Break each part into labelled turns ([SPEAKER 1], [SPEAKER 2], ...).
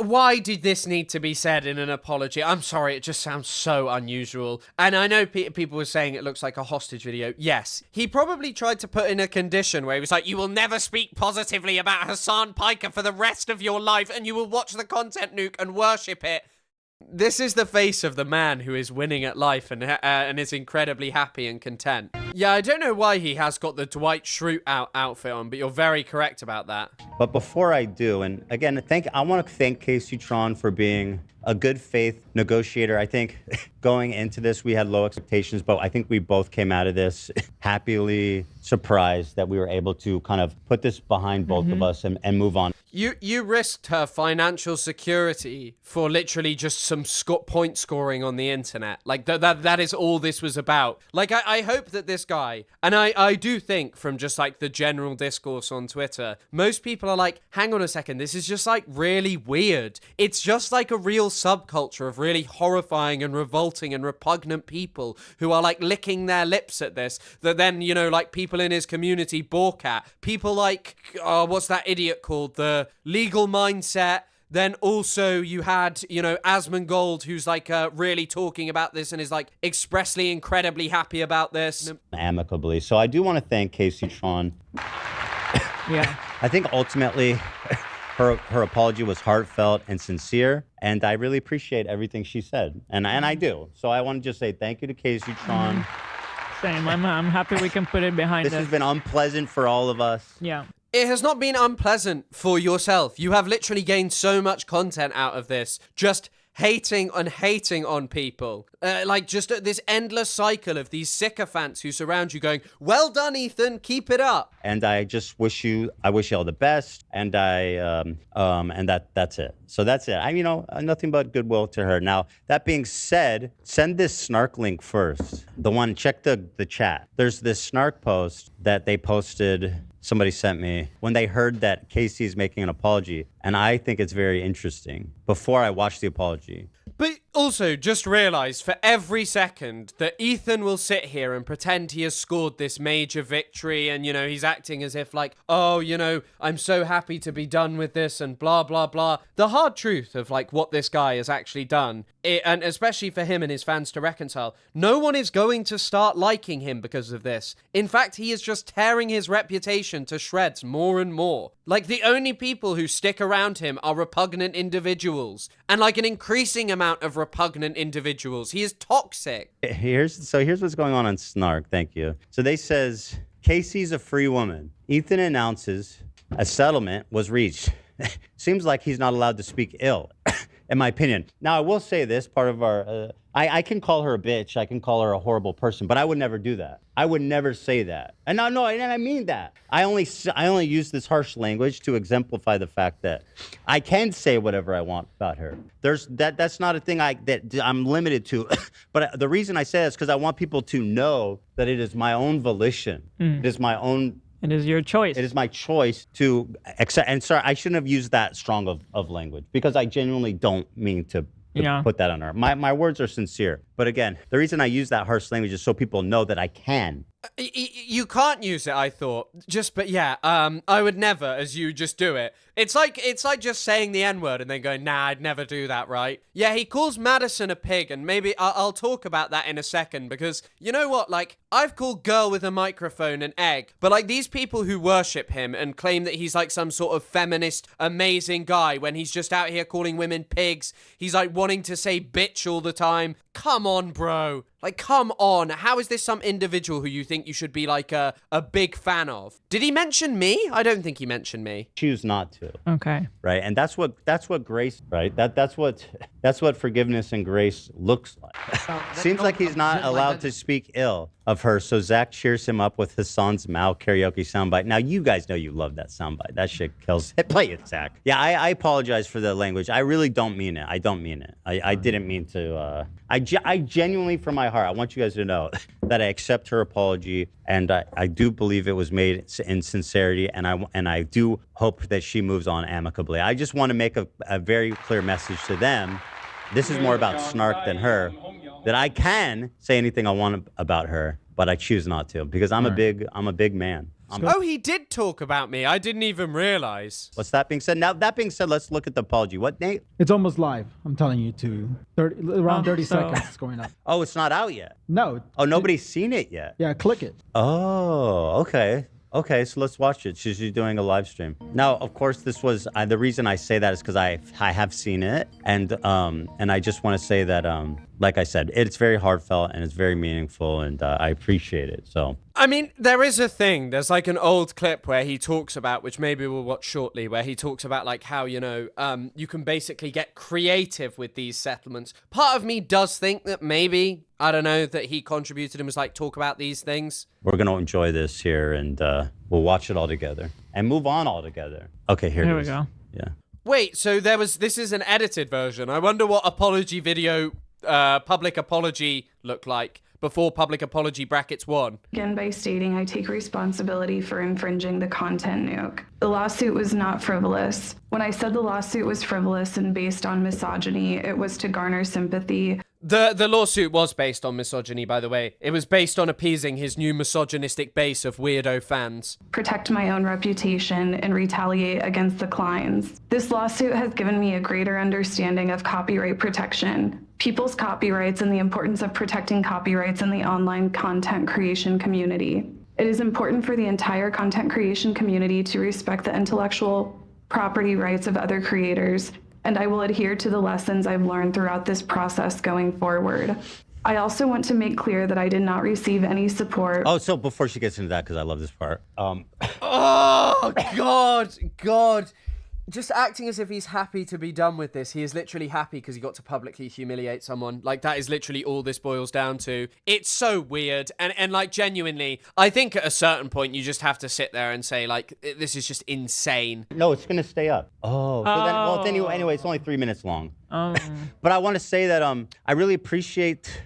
[SPEAKER 1] Why did this need to be said in an apology? I'm sorry, it just sounds so unusual. And I know people were saying it looks like a hostage video. Yes. He probably tried to put in a condition where he was like, you will never speak positively about Hassan Piker for the rest of your life, and you will watch the content nuke and worship it. This is the face of the man who is winning at life and is incredibly happy and content. Yeah, I don't know why he has got the Dwight Schrute outfit on, but you're very correct about that.
[SPEAKER 2] But before I do, and again, I want to thank Casey Tron for being a good faith negotiator. I think going into this, we had low expectations, but I think we both came out of this happily surprised that we were able to kind of put this behind both of us and move on.
[SPEAKER 1] You risked her financial security for literally just some point scoring on the internet. Like, that is all this was about. Like, I hope that this guy, and I do think from just like the general discourse on Twitter, most people are like, hang on a second, this is just like really weird. It's just like a real subculture of really horrifying and revolting and repugnant people who are like licking their lips at this, that then, you know, like people in his community balk at. People like, what's that idiot called? The Legal Mindset. Then also you had, you know, Asmongold, who's like really talking about this and is like expressly incredibly happy about this.
[SPEAKER 2] Amicably. So I do want to thank Casey Tron.
[SPEAKER 3] Yeah.
[SPEAKER 2] I think ultimately her apology was heartfelt and sincere, and I really appreciate everything she said. And I do. So I want to just say thank you to Casey Tron.
[SPEAKER 3] Same. I'm happy we can put it behind us.
[SPEAKER 2] This has been unpleasant for all of us.
[SPEAKER 3] Yeah.
[SPEAKER 1] It has not been unpleasant for yourself. You have literally gained so much content out of this. Just hating on people. Like just this endless cycle of these sycophants who surround you going, well done, Ethan, keep it up.
[SPEAKER 2] And I just wish you all the best. And that's it. So that's it. Nothing but goodwill to her. Now, that being said, send this snark link first. The one, check the chat. There's this snark post that they posted, somebody sent me, when they heard that Casey is making an apology. And I think it's very interesting before I watch the apology.
[SPEAKER 1] But also, just realize for every second that Ethan will sit here and pretend he has scored this major victory and, you know, he's acting as if like, oh, you know, I'm so happy to be done with this and blah, blah, blah. The hard truth of like what this guy has actually done, and especially for him and his fans to reconcile, no one is going to start liking him because of this. In fact, he is just tearing his reputation to shreds more and more. Like, the only people who stick around him are repugnant individuals, and like an increasing amount of repugnant individuals. He is toxic.
[SPEAKER 2] Here's what's going on Snark. Thank you. So they says, Casey's a free woman. Ethan announces a settlement was reached. Seems like he's not allowed to speak ill, in my opinion. Now, I will say this, part of our... I can call her a bitch, I can call her a horrible person, but I would never do that. I would never say that. And and I mean that. I only use this harsh language to exemplify the fact that I can say whatever I want about her. That's not a thing that I'm limited to. But the reason I say that is because I want people to know that it is my own volition. It is my own...
[SPEAKER 3] It is your choice.
[SPEAKER 2] It is my choice to accept. And sorry, I shouldn't have used that strong of language because I genuinely don't mean to put that on her. My words are sincere. But again, the reason I use that harsh language is so people know that I can.
[SPEAKER 1] You can't use it, I thought. But yeah, I would never, as you just do it. It's like just saying the N-word and then going, nah, I'd never do that, right? Yeah, he calls Madison a pig, and maybe I'll talk about that in a second, because you know what? Like, I've called girl with a microphone an egg, but like these people who worship him and claim that he's like some sort of feminist, amazing guy when he's just out here calling women pigs, he's like wanting to say bitch all the time. Come on, bro. Like, come on. How is this some individual who you think you should be like a big fan of? Did he mention me? I don't think he mentioned me.
[SPEAKER 2] Choose not to.
[SPEAKER 3] Okay.
[SPEAKER 2] Right. And that's what grace, right? That's what forgiveness and grace looks like. Seems like he's not allowed to speak ill of her, so Zach cheers him up with Hassan's Mao karaoke soundbite. Now, you guys know you love that soundbite. That shit kills. Play it, Zach. Yeah, I apologize for the language. I really don't mean it. I don't mean it. I didn't mean to. I genuinely, from my heart, I want you guys to know that I accept her apology, and I do believe it was made in sincerity, and I do hope that she moves on amicably. I just want to make a very clear message to them. This is more about Snark than her. That I can say anything I want about her, but I choose not to because I'm a big man.
[SPEAKER 1] Oh, he did talk about me. I didn't even realize.
[SPEAKER 2] What's that being said? Now, that being said, let's look at the apology. What, Nate?
[SPEAKER 4] It's almost live. I'm telling you, around 30
[SPEAKER 3] so-
[SPEAKER 4] seconds it's going up.
[SPEAKER 2] Oh, it's not out yet.
[SPEAKER 4] No.
[SPEAKER 2] Oh, nobody's seen it yet.
[SPEAKER 4] Yeah, click it.
[SPEAKER 2] Oh, okay. Okay, so let's watch it. She's doing a live stream. Now, of course, this was the reason I say that is because I have seen it, and I just want to say that like I said, it's very heartfelt and it's very meaningful, and I appreciate it. So
[SPEAKER 1] I mean, there is a thing. There's like an old clip where he talks about, which maybe we'll watch shortly, where he talks about like how, you know, you can basically get creative with these settlements. Part of me does think that maybe, I don't know, that he contributed and was like, talk about these things.
[SPEAKER 2] we're gonna enjoy this here, and we'll watch it all together and move on all together. Okay, here
[SPEAKER 3] Here
[SPEAKER 2] it
[SPEAKER 3] we
[SPEAKER 2] is.
[SPEAKER 3] go.
[SPEAKER 2] Yeah.
[SPEAKER 1] Wait, so this is an edited version. I wonder what apology video, public apology looked like before public apology brackets 1.
[SPEAKER 5] Begin by stating I take responsibility for infringing the content nuke. The lawsuit was not frivolous. When I said the lawsuit was frivolous and based on misogyny, it was to garner sympathy.
[SPEAKER 1] The lawsuit was based on misogyny, by the way. It was based on appeasing his new misogynistic base of weirdo fans.
[SPEAKER 5] Protect my own reputation, and retaliate against the Kleins. This lawsuit has given me a greater understanding of copyright protection, people's copyrights, and the importance of protecting copyrights in the online content creation community. It is important for the entire content creation community to respect the intellectual property rights of other creators, and I will adhere to the lessons I've learned throughout this process going forward. I also want to make clear that I did not receive any support.
[SPEAKER 2] Oh, so before she gets into that, because I love this part.
[SPEAKER 1] Oh, God. Just acting as if he's happy to be done with this. He is literally happy because he got to publicly humiliate someone. Like, that is literally all this boils down to. It's so weird. And like, genuinely, I think at a certain point, you just have to sit there and say, like, this is just insane.
[SPEAKER 2] No, it's gonna stay up. Oh, so then, well, anyway, it's only 3 minutes long. But I want to say that I really appreciate.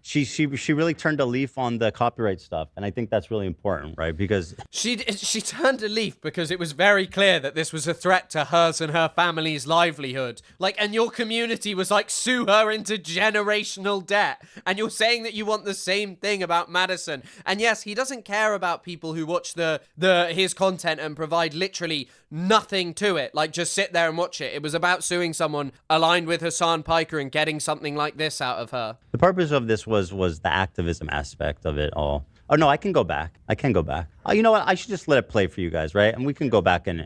[SPEAKER 2] She really turned a leaf on the copyright stuff, and I think that's really important, right? Because
[SPEAKER 1] She turned a leaf because it was very clear that this was a threat to hers and her family's livelihood. Like, and your community was like, sue her into generational debt. And you're saying that you want the same thing about Madison. And yes, he doesn't care about people who watch his content and provide literally nothing to it. Like, just sit there and watch it. It was about suing someone aligned with Hassan Piker and getting something like this out of her.
[SPEAKER 2] the purpose of this was the activism aspect of it all. Oh no, I can go back. Oh, you know what? I should just let it play for you guys, right? And we can go back and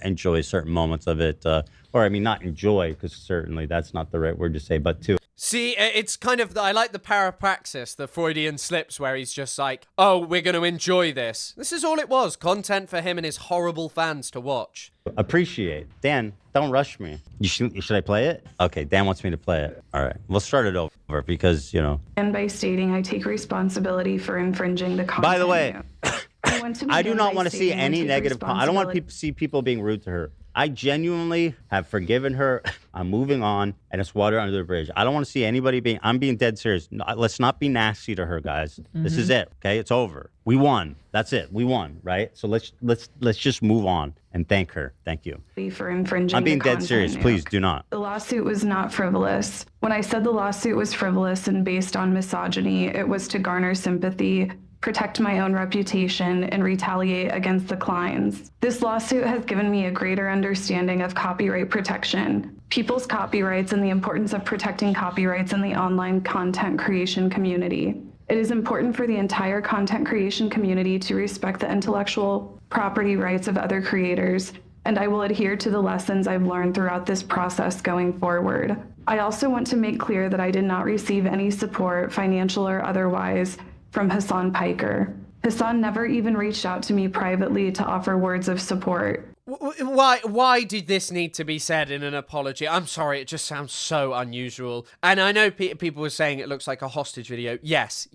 [SPEAKER 2] enjoy certain moments of it, or I mean, not enjoy, because certainly that's not the right word to say, but to.
[SPEAKER 1] See, it's kind of, I like the parapraxis, the Freudian slips, where he's just like, oh, we're going to enjoy this. This is all it was, content for him and his horrible fans to watch.
[SPEAKER 2] Appreciate. Dan, don't rush me. Should I play it? Okay, Dan wants me to play it. All right, we'll start it over because, you know.
[SPEAKER 5] And by stating I take responsibility for infringing the content.
[SPEAKER 2] By the way,
[SPEAKER 5] nuke.
[SPEAKER 2] I do not want to see
[SPEAKER 5] stating I
[SPEAKER 2] any
[SPEAKER 5] take
[SPEAKER 2] negative. I don't want
[SPEAKER 5] responsibility-
[SPEAKER 2] to see people being rude to her. I genuinely have forgiven her. I'm moving on, and it's water under the bridge. I don't want to see anybody being. I'm being dead serious. No, let's not be nasty to her, guys. This is it. Okay, it's over. We won. That's it. We won, right? So let's just move on and thank her. Thank you.
[SPEAKER 5] For infringing
[SPEAKER 2] I'm being
[SPEAKER 5] the
[SPEAKER 2] dead
[SPEAKER 5] content
[SPEAKER 2] serious.
[SPEAKER 5] nuke.
[SPEAKER 2] Please do not.
[SPEAKER 5] The lawsuit was not frivolous. When I said the lawsuit was frivolous and based on misogyny, it was to garner sympathy, protect my own reputation, and retaliate against the Kleins. This lawsuit has given me a greater understanding of copyright protection, people's copyrights, and the importance of protecting copyrights in the online content creation community. It is important for the entire content creation community to respect the intellectual property rights of other creators, and I will adhere to the lessons I've learned throughout this process going forward. I also want to make clear that I did not receive any support, financial or otherwise, from Hassan Piker. Hassan never even reached out to me privately to offer words of support.
[SPEAKER 1] Why did this need to be said in an apology? I'm sorry, it just sounds so unusual. And I know people were saying it looks like a hostage video. Yes.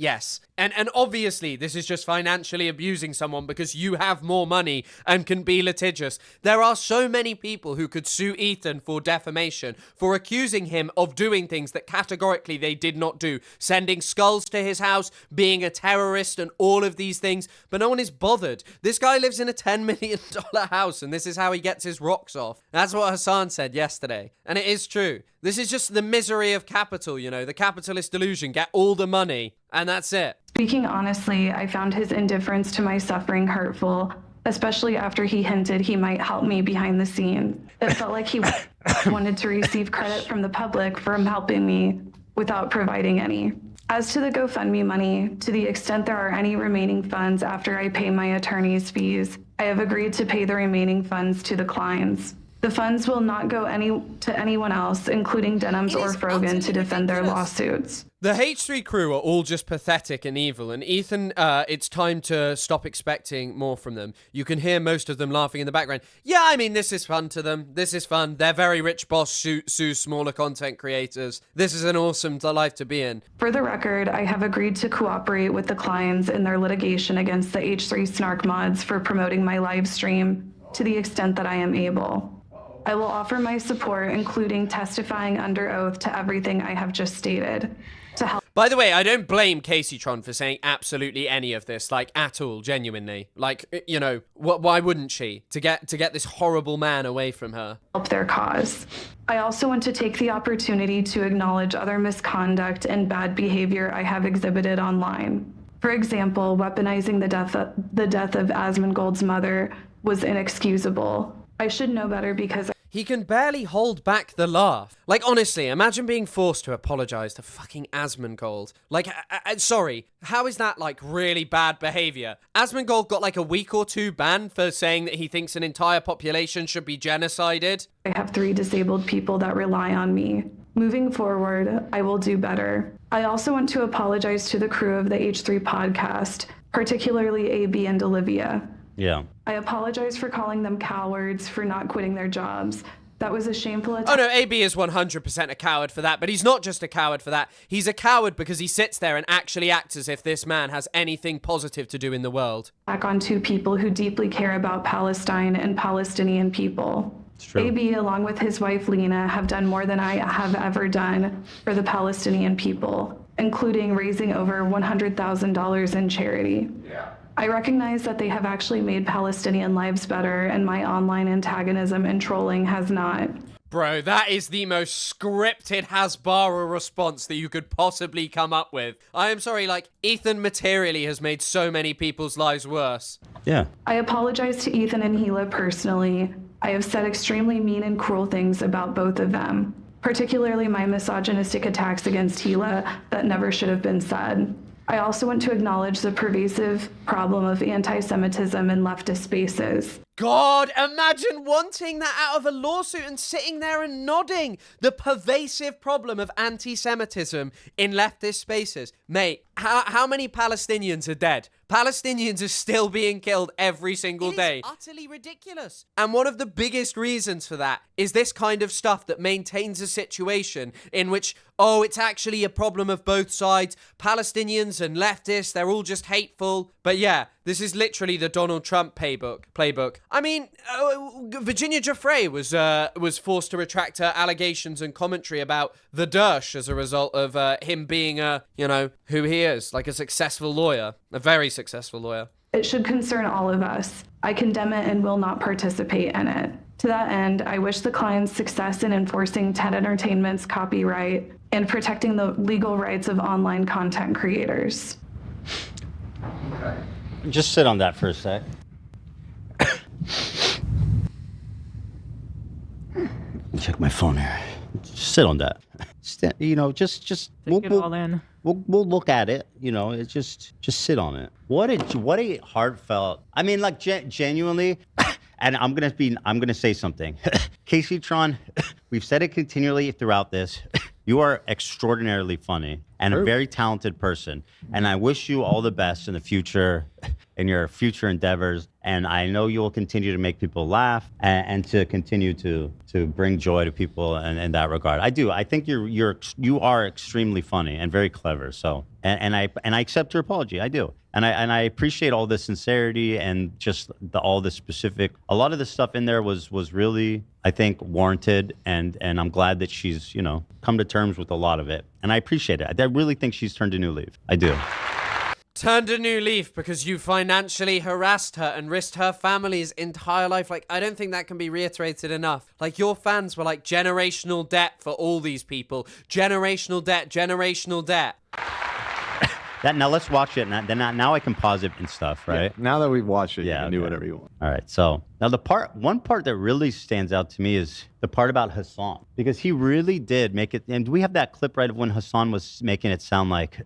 [SPEAKER 1] And obviously, this is just financially abusing someone because you have more money and can be litigious. There are so many people who could sue Ethan for defamation, for accusing him of doing things that categorically they did not do. Sending skulls to his house, being a terrorist, and all of these things. But no one is bothered. This guy lives in a $10 million house, and this is how he gets his rocks off. That's what Hassan said yesterday. And it is true. This is just the misery of capital, you know, the capitalist delusion. Get all the money, and that's it.
[SPEAKER 5] Speaking honestly, I found his indifference to my suffering hurtful, especially after he hinted he might help me behind the scenes. It felt like he wanted to receive credit from the public for helping me without providing any. As to the GoFundMe money, to the extent there are any remaining funds after I pay my attorney's fees, I have agreed to pay the remaining funds to the Kleins. The funds will not go to anyone else, including Denham's or Frogan, to defend their lawsuits.
[SPEAKER 1] The H3 crew are all just pathetic and evil, and Ethan, it's time to stop expecting more from them. You can hear most of them laughing in the background. Yeah, I mean, this is fun to them. This is fun. They're very rich boss sues smaller content creators. This is an awesome life to be in.
[SPEAKER 5] For the record, I have agreed to cooperate with the Kleins in their litigation against the H3 Snark mods for promoting my live stream to the extent that I am able. I will offer my support, including testifying under oath to everything I have just stated, to help.
[SPEAKER 1] By the way, I don't blame Caseytron for saying absolutely any of this, like, at all, genuinely. Like, you know, why wouldn't she? To get this horrible man away from her.
[SPEAKER 5] Help their cause. I also want to take the opportunity to acknowledge other misconduct and bad behavior I have exhibited online. For example, weaponizing the death of Asmongold's mother was inexcusable. I should know better because
[SPEAKER 1] he can barely hold back the laugh. Like, honestly, imagine being forced to apologize to fucking Asmongold. Like, sorry, how is that, like, really bad behavior? Asmongold got, like, a week or two ban for saying that he thinks an entire population should be genocided.
[SPEAKER 5] I have 3 disabled people that rely on me. Moving forward, I will do better. I also want to apologize to the crew of the H3 podcast, particularly AB and Olivia.
[SPEAKER 2] Yeah.
[SPEAKER 5] I apologize for calling them cowards for not quitting their jobs. That was a shameful attack.
[SPEAKER 1] Oh no, AB is 100% a coward for that, but he's not just a coward for that. He's a coward because he sits there and actually acts as if this man has anything positive to do in the world.
[SPEAKER 5] Back on 2 people who deeply care about Palestine and Palestinian people.
[SPEAKER 2] It's true.
[SPEAKER 5] AB, along with his wife Lena, have done more than I have ever done for the Palestinian people, including raising over $100,000 in charity. Yeah. I recognize that they have actually made Palestinian lives better, and my online antagonism and trolling has not.
[SPEAKER 1] Bro, that is the most scripted Hasbara response that you could possibly come up with. I am sorry, like, Ethan materially has made so many people's lives worse.
[SPEAKER 2] Yeah.
[SPEAKER 5] I apologize to Ethan and Gila personally. I have said extremely mean and cruel things about both of them, particularly my misogynistic attacks against Gila that never should have been said. I also want to acknowledge the pervasive problem of anti-Semitism in leftist spaces.
[SPEAKER 1] God, imagine wanting that out of a lawsuit and sitting there and nodding. The pervasive problem of anti-Semitism in leftist spaces. Mate, how many Palestinians are dead? Palestinians are still being killed every single day. It is utterly ridiculous. And one of the biggest reasons for that is this kind of stuff that maintains a situation in which, oh, it's actually a problem of both sides. Palestinians and leftists, they're all just hateful. But yeah, this is literally the Donald Trump playbook. I mean, Virginia Giuffre was forced to retract her allegations and commentary about the Dersh as a result of him being who he is, like a successful lawyer, a very successful lawyer.
[SPEAKER 5] It should concern all of us. I condemn it and will not participate in it. To that end, I wish the Klein's success in enforcing TED Entertainment's copyright and protecting the legal rights of online content creators.
[SPEAKER 2] Just sit on that for a sec. Check my phone here. Just sit on that. Just
[SPEAKER 3] Take it all in.
[SPEAKER 2] We'll look at it. You know, it's just sit on it. What a heartfelt. I mean, like genuinely. And I'm gonna say something. Caseytron, we've said it continually throughout this. You are extraordinarily funny and a very talented person. And I wish you all the best in the future, in your future endeavors. And I know you will continue to make people laugh and to continue to bring joy to people in that regard. I do. I think you are extremely funny and very clever. So and I accept your apology. I do. And I appreciate all the sincerity and just all the specific. A lot of the stuff in there was really, I think, warranted, and I'm glad that she's come to terms with a lot of it, and I appreciate it. I really think she's turned a new leaf. I do.
[SPEAKER 1] Turned a new leaf because you financially harassed her and risked her family's entire life. Like, I don't think that can be reiterated enough. Like, your fans were like generational debt for all these people. Generational debt.
[SPEAKER 2] Now let's watch it. Now I can pause it and stuff, right?
[SPEAKER 6] Now that we've watched it, you can do
[SPEAKER 2] okay.
[SPEAKER 6] whatever you want.
[SPEAKER 2] All right. So now one part that really stands out to me is the part about Hassan, because he really did make it. And we have that clip right of when Hassan was making it sound like.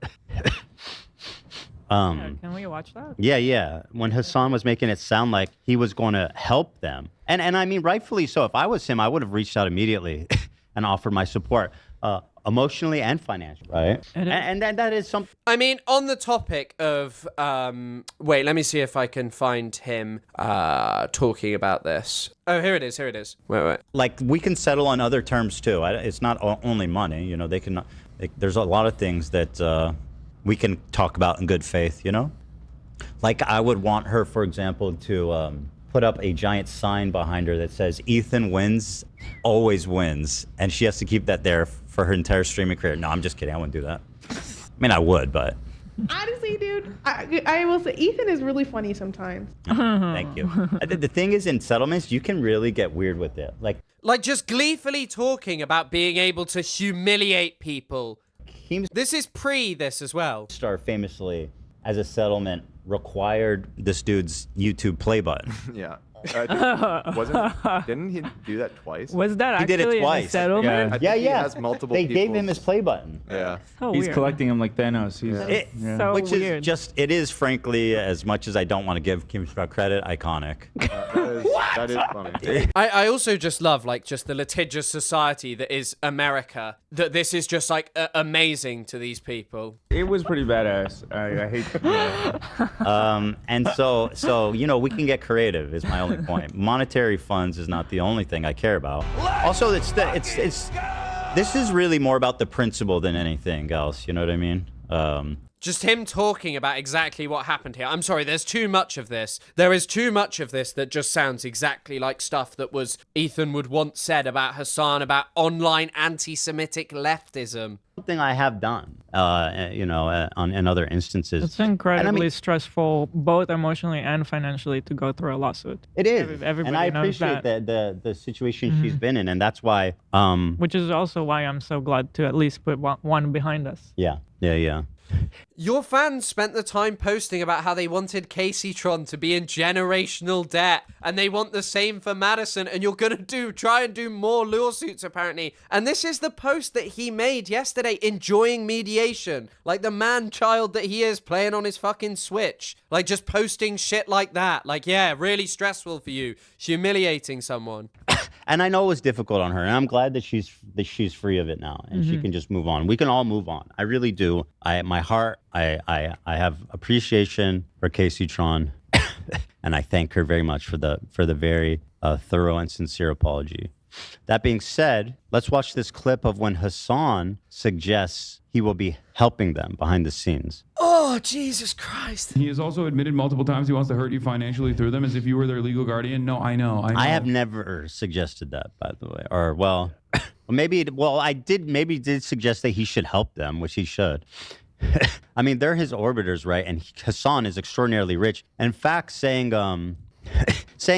[SPEAKER 3] Can we watch that?
[SPEAKER 2] Yeah. When Hassan was making it sound like he was going to help them, and I mean rightfully so. If I was him, I would have reached out immediately and offered my support. Emotionally and financially, right? And that is something.
[SPEAKER 1] I mean, on the topic of, wait, let me see if I can find him talking about this. Oh, here it is. Wait.
[SPEAKER 2] Like, we can settle on other terms too. It's not only money, you know. There's a lot of things that we can talk about in good faith, you know. Like, I would want her, for example, to put up a giant sign behind her that says "Ethan wins, always wins," and she has to keep that there for her entire streaming career. No, I'm just kidding. I wouldn't do that. I mean, I would, but.
[SPEAKER 7] Honestly, dude, I will say Ethan is really funny sometimes.
[SPEAKER 2] Thank you. The thing is, in settlements, you can really get weird with it. Like
[SPEAKER 1] just gleefully talking about being able to humiliate people. This is this as well.
[SPEAKER 2] Star famously, as a settlement, required this dude's YouTube play button.
[SPEAKER 6] Yeah. Didn't he do that twice?
[SPEAKER 3] Was that
[SPEAKER 2] He did it
[SPEAKER 3] actually in a
[SPEAKER 2] twice.
[SPEAKER 3] settlement?
[SPEAKER 6] I think he has multiple
[SPEAKER 2] They gave
[SPEAKER 6] people's-
[SPEAKER 2] him his play button.
[SPEAKER 6] Yeah.
[SPEAKER 3] So
[SPEAKER 4] He's
[SPEAKER 3] weird.
[SPEAKER 4] collecting them like Thanos.
[SPEAKER 3] So
[SPEAKER 2] Which
[SPEAKER 3] weird.
[SPEAKER 2] is just, it is frankly, as much as I don't want to give Kim Sprout credit, iconic.
[SPEAKER 6] That is funny.
[SPEAKER 1] I also just love just the litigious society that is America. That this is just like amazing to these people.
[SPEAKER 4] It was pretty badass. I hate.
[SPEAKER 2] And so you know, we can get creative. Is my only point. Monetary funds is not the only thing I care about. Also, this is really more about the principle than anything else. You know what I mean?
[SPEAKER 1] Just him talking about exactly what happened here. I'm sorry, there's too much of this. There is too much of this that just sounds exactly like stuff that was Ethan would once said about Hassan, about online anti-Semitic leftism.
[SPEAKER 2] Something I have done, you know, in other instances.
[SPEAKER 3] It's incredibly
[SPEAKER 2] And I mean,
[SPEAKER 3] stressful, both emotionally and financially, to go through a lawsuit.
[SPEAKER 2] it is,
[SPEAKER 3] Everybody
[SPEAKER 2] and I
[SPEAKER 3] knows
[SPEAKER 2] appreciate
[SPEAKER 3] that.
[SPEAKER 2] the situation she's been in, and that's why.
[SPEAKER 3] Which is also why I'm so glad to at least put one behind us.
[SPEAKER 2] Yeah.
[SPEAKER 1] Your fans spent the time posting about how they wanted Casey Tron to be in generational debt, and they want the same for Madison, and you're gonna try and do more lawsuits apparently. And this is the post that he made yesterday, enjoying mediation, like the man-child that he is, playing on his fucking Switch, like just posting shit like that. Like, yeah, really stressful for you, humiliating someone.
[SPEAKER 2] And I know it was difficult on her, and I'm glad that she's free of it now, and she can just move on. We can all move on. I really do. I have appreciation for Casey Tron, and I thank her very much for the very thorough and sincere apology. That being said, let's watch this clip of when Hassan suggests he will be helping them behind the scenes.
[SPEAKER 1] Oh, Jesus Christ.
[SPEAKER 8] He has also admitted multiple times he wants to hurt you financially through them as if you were their legal guardian. No, I know.
[SPEAKER 2] I have never suggested that, by the way. Or, well, I did suggest that he should help them, which he should. I mean, they're his orbiters, right? And Hassan is extraordinarily rich. In fact, saying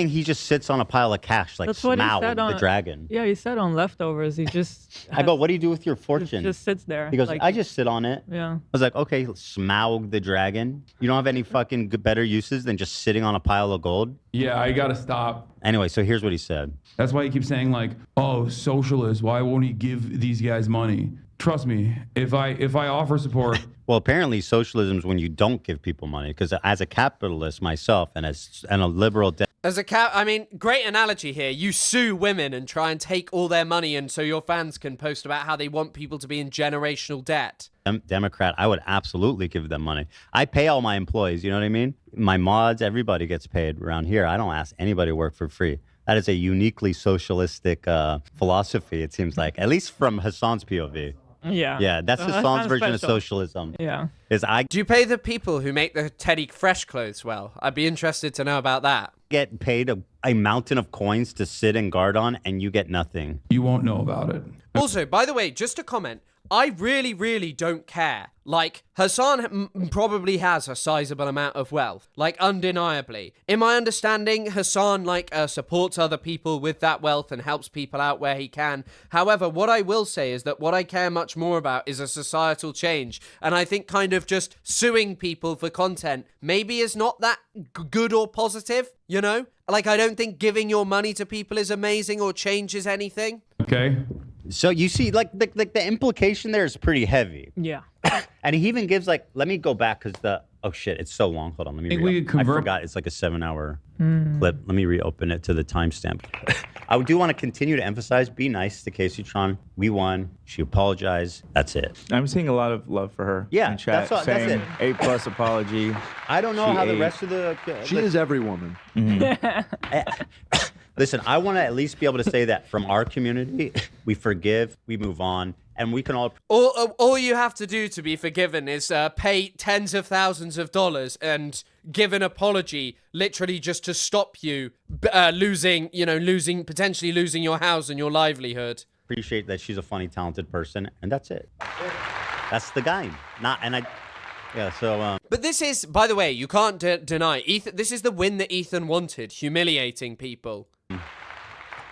[SPEAKER 2] he just sits on a pile of cash like
[SPEAKER 3] That's what he
[SPEAKER 2] Smaug
[SPEAKER 3] said
[SPEAKER 2] the dragon.
[SPEAKER 3] Yeah, he said on leftovers. He just.
[SPEAKER 2] I go, what do you do with your fortune?
[SPEAKER 3] Just sits there.
[SPEAKER 2] He goes,
[SPEAKER 3] like,
[SPEAKER 2] I just sit on it.
[SPEAKER 3] Yeah.
[SPEAKER 2] I was like, okay, Smaug the dragon. You don't have any fucking better uses than just sitting on a pile of gold?
[SPEAKER 8] Yeah, I gotta stop.
[SPEAKER 2] Anyway, so here's what he said.
[SPEAKER 8] That's why he keeps saying like, oh, socialist, why won't he give these guys money? Trust me, if I offer support.
[SPEAKER 2] Well, apparently socialism is when you don't give people money, because as a capitalist myself and a liberal
[SPEAKER 1] I mean, great analogy here. You sue women and try and take all their money, and so your fans can post about how they want people to be in generational debt.
[SPEAKER 2] Democrat, I would absolutely give them money. I pay all my employees, you know what I mean? My mods, everybody gets paid around here. I don't ask anybody to work for free. That is a uniquely socialistic philosophy, it seems like, at least from Hassan's POV.
[SPEAKER 3] Yeah.
[SPEAKER 2] Yeah, that's Hassan's version of socialism.
[SPEAKER 3] Yeah.
[SPEAKER 1] Do you pay the people who make the Teddy Fresh clothes well? I'd be interested to know about that.
[SPEAKER 2] Get paid a mountain of coins to sit and guard on, and you get nothing.
[SPEAKER 8] You won't know about it.
[SPEAKER 1] Also, by the way, just a comment. I really, really don't care. Like, Hassan probably has a sizable amount of wealth, like, undeniably. In my understanding, Hassan, like, supports other people with that wealth and helps people out where he can. However, what I will say is that what I care much more about is a societal change. And I think kind of just suing people for content maybe is not that good or positive, you know? Like, I don't think giving your money to people is amazing or changes anything.
[SPEAKER 8] Okay.
[SPEAKER 2] So you see, like the implication there is pretty heavy.
[SPEAKER 3] Yeah.
[SPEAKER 2] And he even gives like, let me go back because oh shit, it's so long. Hold on, let me.
[SPEAKER 8] Think we could convert-
[SPEAKER 2] I forgot it's like a 7-hour clip. Let me reopen it to the timestamp. I do want to continue to emphasize: be nice to Casey Tron. We won. She apologized. That's it.
[SPEAKER 9] I'm seeing a lot of love for her.
[SPEAKER 2] Yeah,
[SPEAKER 9] in chat,
[SPEAKER 2] that's
[SPEAKER 9] saying
[SPEAKER 2] it.
[SPEAKER 9] A+ apology.
[SPEAKER 2] I don't know
[SPEAKER 9] She
[SPEAKER 2] how the
[SPEAKER 9] ate.
[SPEAKER 2] rest of the.
[SPEAKER 6] She is every woman.
[SPEAKER 2] Listen, I want to at least be able to say that from our community, we forgive, we move on, and we can all.
[SPEAKER 1] All you have to do to be forgiven is pay tens of thousands of dollars and give an apology, literally just to stop you potentially losing your house and your livelihood.
[SPEAKER 2] Appreciate that she's a funny, talented person, and that's it. That's the game.
[SPEAKER 1] But this is, by the way, you can't deny, Ethan. This is the win that Ethan wanted, humiliating people.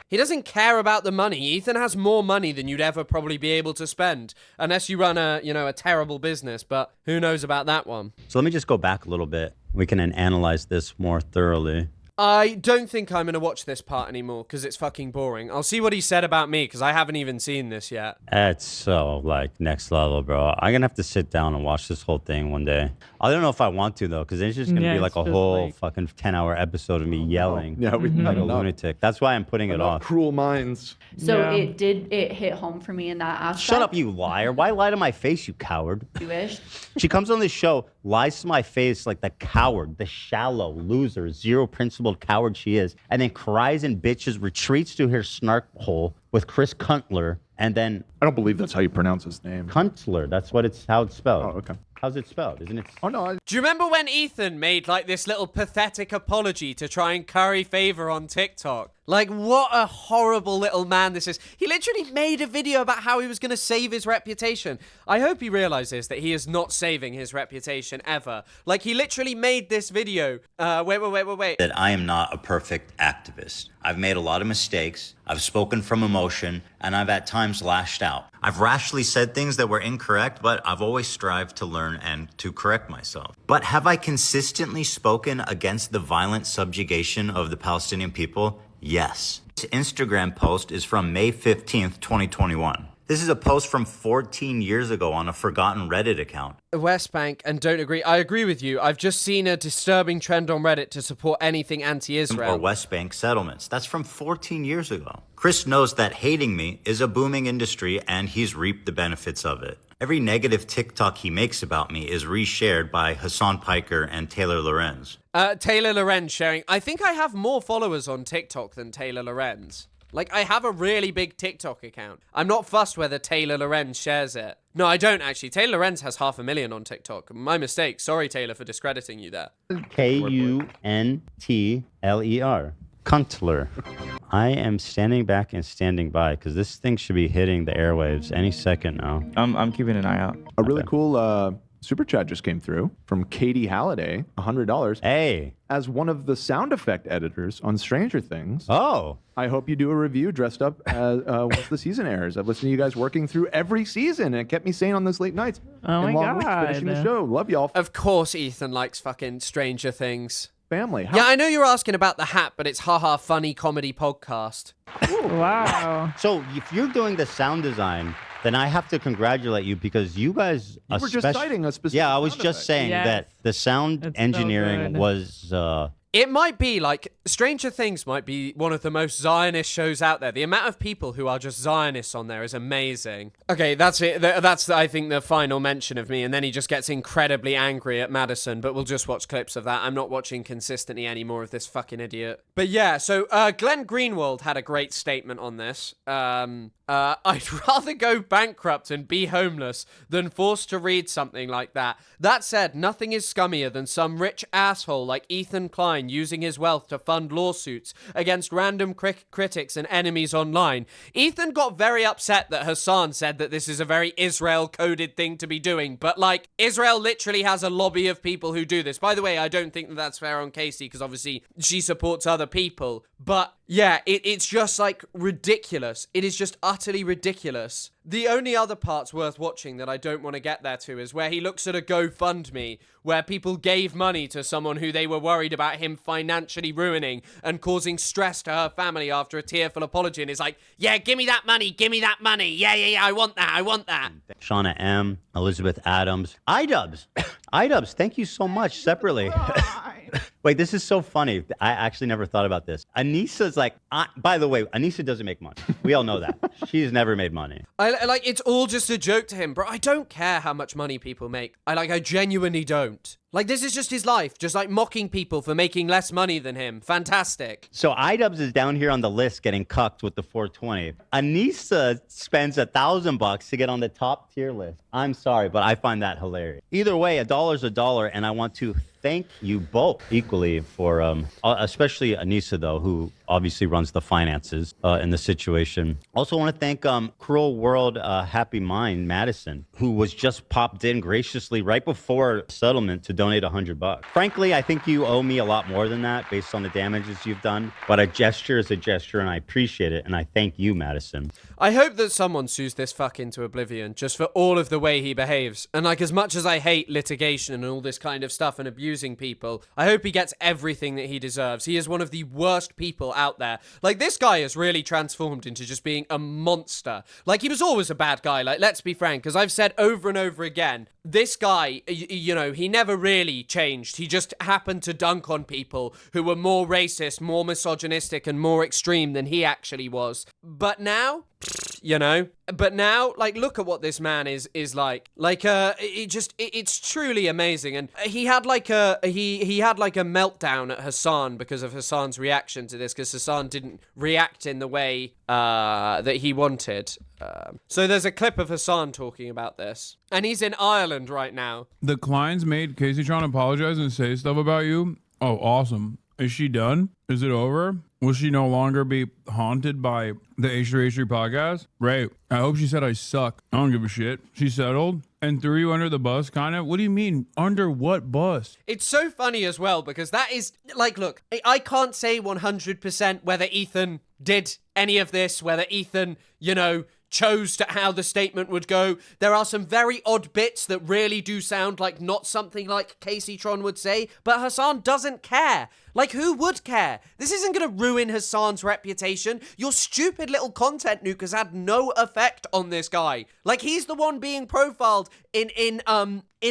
[SPEAKER 1] He doesn't care about the money. Ethan has more money than you'd ever probably be able to spend, unless you run a terrible business, but who knows about that one.
[SPEAKER 2] So let me just go back a little bit. We can then analyze this more thoroughly.
[SPEAKER 1] I don't think I'm going to watch this part anymore because it's fucking boring. I'll see what he said about me because I haven't even seen this yet.
[SPEAKER 2] It's so, like, next level, bro. I'm going to have to sit down and watch this whole thing one day. I don't know if I want to, though, because it's just going to be like a whole fucking 10-hour episode of me yelling
[SPEAKER 6] Yeah, we
[SPEAKER 2] like a lunatic. That's why I'm putting it off.
[SPEAKER 6] Cruel minds.
[SPEAKER 10] So
[SPEAKER 3] Yeah.
[SPEAKER 10] it hit home for me in that aspect.
[SPEAKER 2] Shut up, you liar. Why lie to my face, you coward?
[SPEAKER 10] Jewish.
[SPEAKER 2] She comes on this show, lies to my face like the coward, the shallow, loser, zero-principled coward she is, and then cries and bitches, retreats to her snark hole with Chris Kuntler, and then...
[SPEAKER 6] I don't believe that's how you pronounce his name.
[SPEAKER 2] Kuntler, that's how it's spelled.
[SPEAKER 6] Oh, okay.
[SPEAKER 2] How's it spelled? Isn't it?
[SPEAKER 6] Oh, no.
[SPEAKER 1] Do you remember when Ethan made like this little pathetic apology to try and curry favor on TikTok? Like, what a horrible little man this is. He literally made a video about how he was going to save his reputation. I hope he realizes that he is not saving his reputation ever. Like, he literally made this video. Wait.
[SPEAKER 2] That I am not a perfect activist. I've made a lot of mistakes. I've spoken from emotion, and I've at times lashed out. I've rashly said things that were incorrect, but I've always strived to learn and to correct myself. But have I consistently spoken against the violent subjugation of the Palestinian people? Yes. This Instagram post is from May 15th, 2021. This is a post from 14 years ago on a forgotten Reddit account.
[SPEAKER 1] West Bank, and don't agree. I agree with you. I've just seen a disturbing trend on Reddit to support anything anti-Israel.
[SPEAKER 2] Or West Bank settlements. That's from 14 years ago. Chris knows that hating me is a booming industry and he's reaped the benefits of it. Every negative TikTok he makes about me is reshared by Hassan Piker and Taylor Lorenz.
[SPEAKER 1] Taylor Lorenz sharing. I think I have more followers on TikTok than Taylor Lorenz. Like, I have a really big TikTok account. I'm not fussed whether Taylor Lorenz shares it. No, I don't actually. Taylor Lorenz has 500,000 on TikTok. My mistake. Sorry, Taylor, for discrediting you there.
[SPEAKER 2] Kuntler. Kuntler. I am standing back and standing by because this thing should be hitting the airwaves any second now.
[SPEAKER 9] I'm keeping an eye out.
[SPEAKER 6] A really cool super chat just came through from Katie Halliday, $100.
[SPEAKER 2] Hey.
[SPEAKER 6] As one of the sound effect editors on Stranger Things.
[SPEAKER 2] Oh.
[SPEAKER 6] I hope you do a review dressed up as once the season airs. I've listened to you guys working through every season, and it kept me sane on those late nights.
[SPEAKER 3] Oh
[SPEAKER 6] and
[SPEAKER 3] my
[SPEAKER 6] long weeks
[SPEAKER 3] God.
[SPEAKER 6] finishing the show. Love y'all.
[SPEAKER 1] Of course Ethan likes fucking Stranger Things.
[SPEAKER 6] Family.
[SPEAKER 1] Yeah, I know you were asking about the hat, but it's haha funny comedy podcast.
[SPEAKER 3] Wow.
[SPEAKER 2] So if you're doing the sound design, then I have to congratulate you because you guys...
[SPEAKER 6] You were just citing a specific
[SPEAKER 2] Yeah, I was
[SPEAKER 6] sound
[SPEAKER 2] just
[SPEAKER 6] effect.
[SPEAKER 2] saying
[SPEAKER 3] Yes.
[SPEAKER 2] that the sound
[SPEAKER 3] It's so
[SPEAKER 2] engineering
[SPEAKER 3] good.
[SPEAKER 2] was...
[SPEAKER 1] It might be like Stranger Things might be one of the most Zionist shows out there. The amount of people who are just Zionists on there is amazing. Okay, that's it. That's I think the final mention of me, and then he just gets incredibly angry at Madison. But we'll just watch clips of that. I'm not watching consistently any more of this fucking idiot. But yeah, so Glenn Greenwald had a great statement on this. I'd rather go bankrupt and be homeless than forced to read something like that. That said, nothing is scummier than some rich asshole like Ethan Klein online, using his wealth to fund lawsuits against random critics and enemies online. Ethan got very upset that Hassan said that this is a very Israel-coded thing to be doing, but like, Israel literally has a lobby of people who do this. By the way, I don't think that that's fair on Casey, because obviously she supports other people, but yeah, it's just like ridiculous. It is just utterly ridiculous. The only other parts worth watching that I don't want to get there to is where he looks at a GoFundMe where people gave money to someone who they were worried about him financially ruining and causing stress to her family after a tearful apology, and is like, yeah, give me that money, yeah, I want that.
[SPEAKER 2] Shauna M, Elizabeth Adams, iDubbbz. iDubbbz, thank you so much separately. Wait, this is so funny. I actually never thought about this. Anissa's like, by the way, Anissa doesn't make money. We all know that. She's never made money.
[SPEAKER 1] Like, it's all just a joke to him, bro. I don't care how much money people make. I genuinely don't. Like, this is just his life, just like mocking people for making less money than him. Fantastic.
[SPEAKER 2] So iDubbbz is down here on the list getting cucked with the 420. Anissa spends $1,000 to get on the top tier list. I'm sorry, but I find that hilarious. Either way, $1 is $1, and I want to thank you both equally for, especially Anissa, though, who obviously runs the finances in the situation. Also want to thank Cruel World Happy Mind Madison, who was just popped in graciously right before settlement to donate $100. Frankly, I think you owe me a lot more than that based on the damages you've done, but a gesture is a gesture, and I appreciate it, and I thank you, Madison.
[SPEAKER 1] I hope that someone sues this fuck into oblivion just for all of the way he behaves. And like, as much as I hate litigation and all this kind of stuff and abusing people, I hope he gets everything that he deserves. He is one of the worst people out there. Like, this guy has really transformed into just being a monster. Like, he was always a bad guy. Like, let's be frank, because I've said over and over again, this guy, you know, he never really changed. He just happened to dunk on people who were more racist, more misogynistic, and more extreme than he actually was. But now, you know, like, look at what this man is like. Like, it's truly amazing. And he had like a meltdown at Hassan because of Hassan's reaction to this, because Hassan didn't react in the way that he wanted. So there's a clip of Hassan talking about this, and he's in Ireland right now.
[SPEAKER 8] The Kleins made Casey Tron apologize and say stuff about you. Oh, awesome. Is she done? Is it over? Will she no longer be haunted by the H3H3 podcast? Right. I hope she said I suck. I don't give a shit. She settled and threw you under the bus, kind of. What do you mean? Under what bus?
[SPEAKER 1] It's so funny as well, because that is, like, look, I can't say 100% whether Ethan did any of this, whether Ethan, you know, chose to how the statement would go. There are some very odd bits that really do sound like not something like Casey Tron would say, but Hassan doesn't care. Like, who would care? This isn't going to ruin Hassan's reputation. Your stupid little content nuke has had no effect on this guy. Like, he's the one being profiled in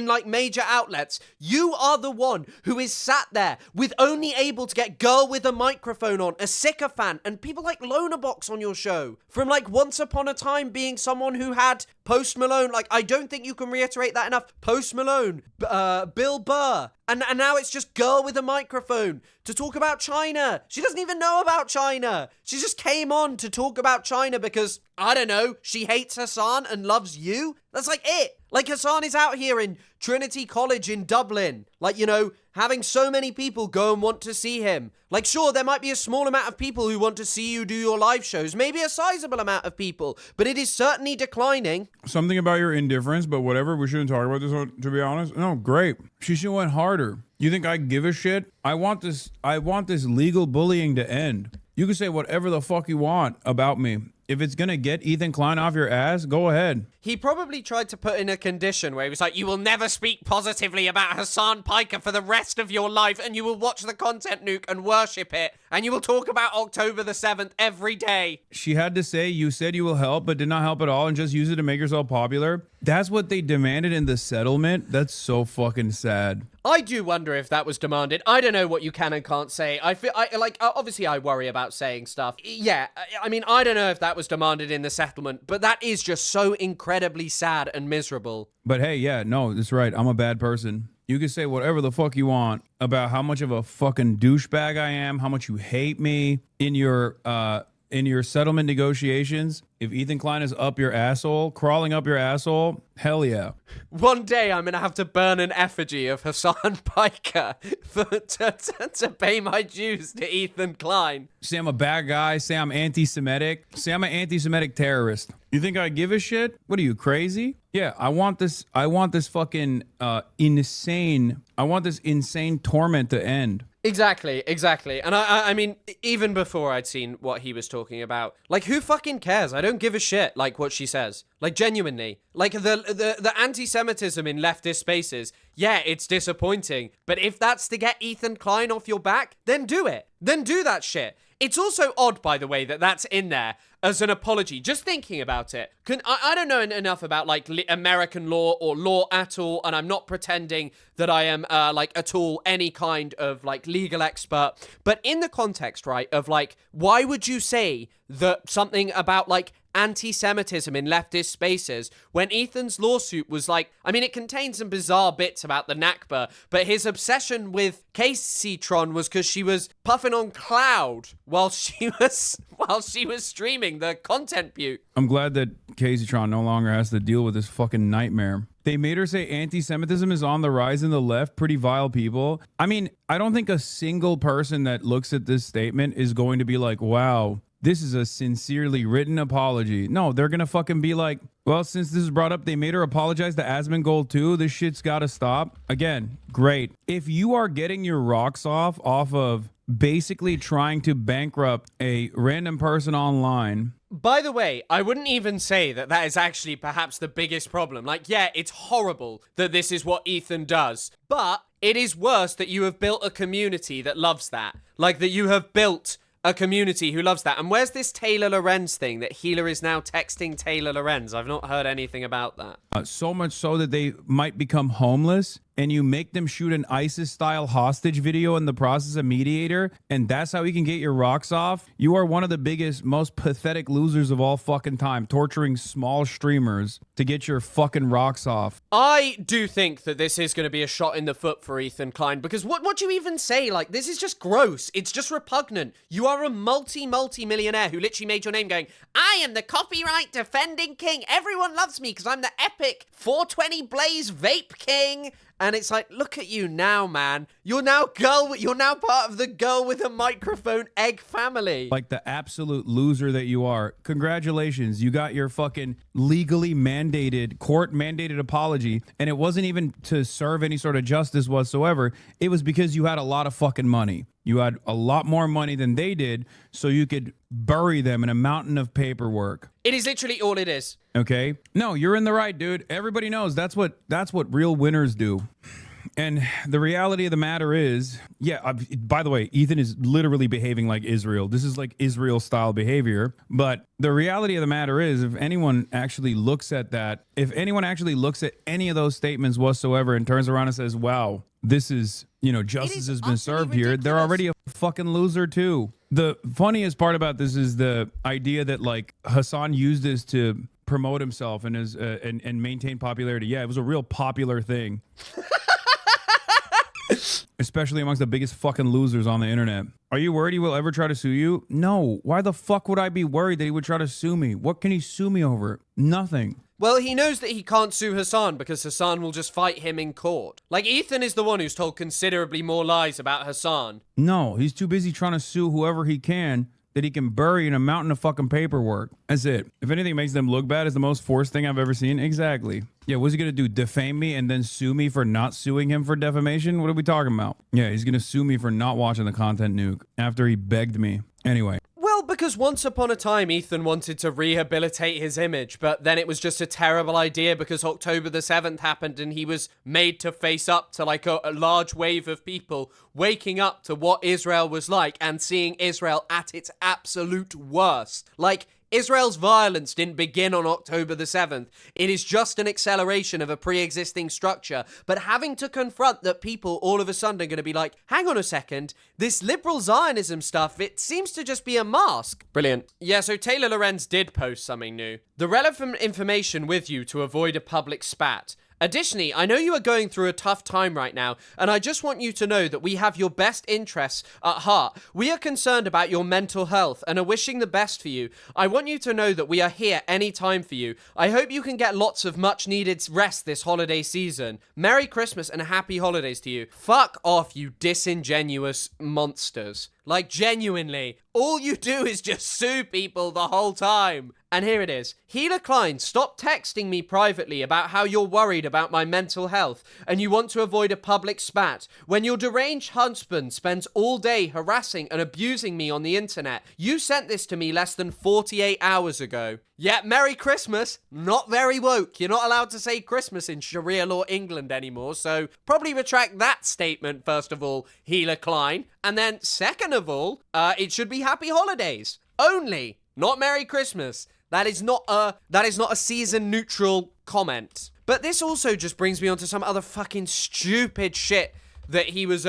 [SPEAKER 1] like major outlets. You are the one who is sat there with only able to get girl with a microphone on, a sycophant, and people like Lonerbox on your show. From like once upon a time being someone who had Post Malone, like, I don't think you can reiterate that enough. Post Malone, Bill Burr, and now it's just girl with a microphone to talk about China. She doesn't even know about China. She just came on to talk about China because, I don't know, she hates Hassan and loves you. That's like it. Like, Hassan is out here in Trinity College in Dublin, like, you know, having so many people go and want to see him. Like, sure, there might be a small amount of people who want to see you do your live shows, maybe a sizable amount of people, but it is certainly declining.
[SPEAKER 8] Something about your indifference, but whatever, we shouldn't talk about this, to be honest. No, great. She should have went harder. You think I give a shit? I want this legal bullying to end. You can say whatever the fuck you want about me. If it's gonna get Ethan Klein off your ass, go ahead.
[SPEAKER 1] He probably tried to put in a condition where he was like, you will never speak positively about Hassan Piker for the rest of your life, and you will watch the content nuke and worship it, and you will talk about October the 7th every day.
[SPEAKER 8] She had to say, you said you will help, but did not help at all, and just use it to make yourself popular. That's what they demanded in the settlement. That's so fucking sad.
[SPEAKER 1] I do wonder if that was demanded. I don't know what you can and can't say. Obviously I worry about saying stuff. Yeah, I mean, I don't know if that was demanded in the settlement, but that is just so incredibly sad and miserable.
[SPEAKER 8] But hey, yeah, no, that's right. I'm a bad person. You can say whatever the fuck you want about how much of a fucking douchebag I am, how much you hate me in your settlement negotiations. If Ethan Klein is up your asshole, crawling up your asshole, hell yeah.
[SPEAKER 1] One day I'm gonna have to burn an effigy of Hassan Piker to pay my dues to Ethan Klein.
[SPEAKER 8] Say I'm a bad guy. Say I'm anti-Semitic. Say I'm an anti-Semitic terrorist. You think I give a shit? What are you, crazy? Yeah, I want this fucking insane. I want this insane torment to end.
[SPEAKER 1] Exactly. And I mean, even before I'd seen what he was talking about, like, who fucking cares? I don't give a shit, like, what she says. Like, genuinely. Like, the anti-Semitism in leftist spaces, yeah, it's disappointing. But if that's to get Ethan Klein off your back, then do it. Then do that shit. It's also odd, by the way, that that's in there as an apology. Just thinking about it. I don't know enough about, like, American law or law at all, and I'm not pretending that I am, like, at all any kind of, like, legal expert. But in the context, right, of, like, why would you say that something about, like, anti-Semitism in leftist spaces when Ethan's lawsuit was like, I mean, it contains some bizarre bits about the Nakba, but his obsession with Caseytron was because she was puffing on cloud while she was streaming the content butte.
[SPEAKER 8] I'm glad that Caseytron no longer has to deal with this fucking nightmare. They made her say anti-Semitism is on the rise in the left. Pretty vile people. I mean, I don't think a single person that looks at this statement is going to be like, wow, this is a sincerely written apology. No, they're going to fucking be like, well, since this is brought up, they made her apologize to Asmongold too. This shit's got to stop. Again, great. If you are getting your rocks off of basically trying to bankrupt a random person online.
[SPEAKER 1] By the way, I wouldn't even say that is actually perhaps the biggest problem. Like, yeah, it's horrible that this is what Ethan does, but it is worse that you have built a community that loves that. Like, that you have built a community who loves that. And where's this Taylor Lorenz thing that Healer is now texting Taylor Lorenz? I've not heard anything about that.
[SPEAKER 8] So much so that they might become homeless, and you make them shoot an ISIS-style hostage video in the process of mediator, and that's how you can get your rocks off. You are one of the biggest, most pathetic losers of all fucking time, torturing small streamers to get your fucking rocks off.
[SPEAKER 1] I do think that this is going to be a shot in the foot for Ethan Klein, because what do you even say? Like, this is just gross. It's just repugnant. You are a multi-millionaire who literally made your name going, I am the copyright defending king. Everyone loves me because I'm the epic 420 Blaze vape king. And it's like, look at you now, man. You're now part of the girl with a microphone egg family.
[SPEAKER 8] Like the absolute loser that you are. Congratulations. You got your fucking legally mandated, court-mandated apology. And it wasn't even to serve any sort of justice whatsoever. It was because you had a lot of fucking money. You had a lot more money than they did, so you could bury them in a mountain of paperwork.
[SPEAKER 1] It is literally all it is.
[SPEAKER 8] Okay? No, you're in the right, dude. Everybody knows that's what real winners do. And the reality of the matter is, yeah, by the way, Ethan is literally behaving like Israel. This is like Israel-style behavior. But the reality of the matter is, if anyone actually looks at that, if anyone actually looks at any of those statements whatsoever and turns around and says, wow, this is, justice has been served here, they're already a fucking loser too. The funniest part about this is the idea that, like, Hassan used this to promote himself and and maintain popularity. Yeah, it was a real popular thing. Especially amongst the biggest fucking losers on the internet. Are you worried he will ever try to sue you? No. Why the fuck would I be worried that he would try to sue me? What can he sue me over? Nothing.
[SPEAKER 1] Well, he knows that he can't sue Hassan because Hassan will just fight him in court. Like, Ethan is the one who's told considerably more lies about Hassan.
[SPEAKER 8] No, he's too busy trying to sue whoever he can that he can bury in a mountain of fucking paperwork. That's it. If anything makes them look bad, it's the most forced thing I've ever seen. Exactly. Yeah, what's he gonna do? Defame me and then sue me for not suing him for defamation? What are we talking about? Yeah, he's gonna sue me for not watching the content nuke after he begged me. Anyway.
[SPEAKER 1] Well, because once upon a time, Ethan wanted to rehabilitate his image, but then it was just a terrible idea because October the 7th happened and he was made to face up to, like, a large wave of people waking up to what Israel was like and seeing Israel at its absolute worst. Like, Israel's violence didn't begin on October the 7th. It is just an acceleration of a pre-existing structure. But having to confront that people all of a sudden are going to be like, hang on a second, this liberal Zionism stuff, it seems to just be a mask. Brilliant. Yeah, so Taylor Lorenz did post something new. The relevant information with you to avoid a public spat. Additionally, I know you are going through a tough time right now, and I just want you to know that we have your best interests at heart. We are concerned about your mental health and are wishing the best for you. I want you to know that we are here anytime for you. I hope you can get lots of much needed rest this holiday season. Merry Christmas and happy holidays to you. Fuck off, you disingenuous monsters. Like, genuinely, all you do is just sue people the whole time. And here it is. Healer Klein, stop texting me privately about how you're worried about my mental health and you want to avoid a public spat when your deranged husband spends all day harassing and abusing me on the internet. You sent this to me less than 48 hours ago. Yeah, Merry Christmas. Not very woke. You're not allowed to say Christmas in Sharia law England anymore, so probably retract that statement, first of all, Healer Klein. And then, second of all, it should be Happy Holidays. Only, not Merry Christmas. That is not a season-neutral comment. But this also just brings me on to some other fucking stupid shit that he was,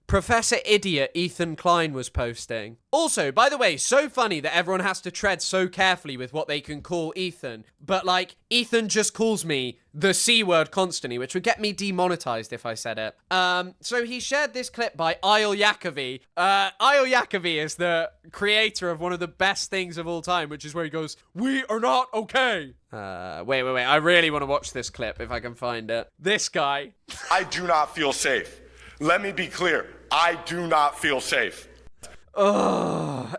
[SPEAKER 1] Professor Idiot Ethan Klein was posting. Also, by the way, so funny that everyone has to tread so carefully with what they can call Ethan. But, like, Ethan just calls me the C word constantly, which would get me demonetized if I said it. So he shared this clip by Ayel Yakovi. Ayel Yakovi is the creator of one of the best things of all time, which is where he goes, "We are not okay." Wait. I really want to watch this clip if I can find it. This guy.
[SPEAKER 11] I do not feel safe. Let me be clear. I do not feel safe.
[SPEAKER 1] What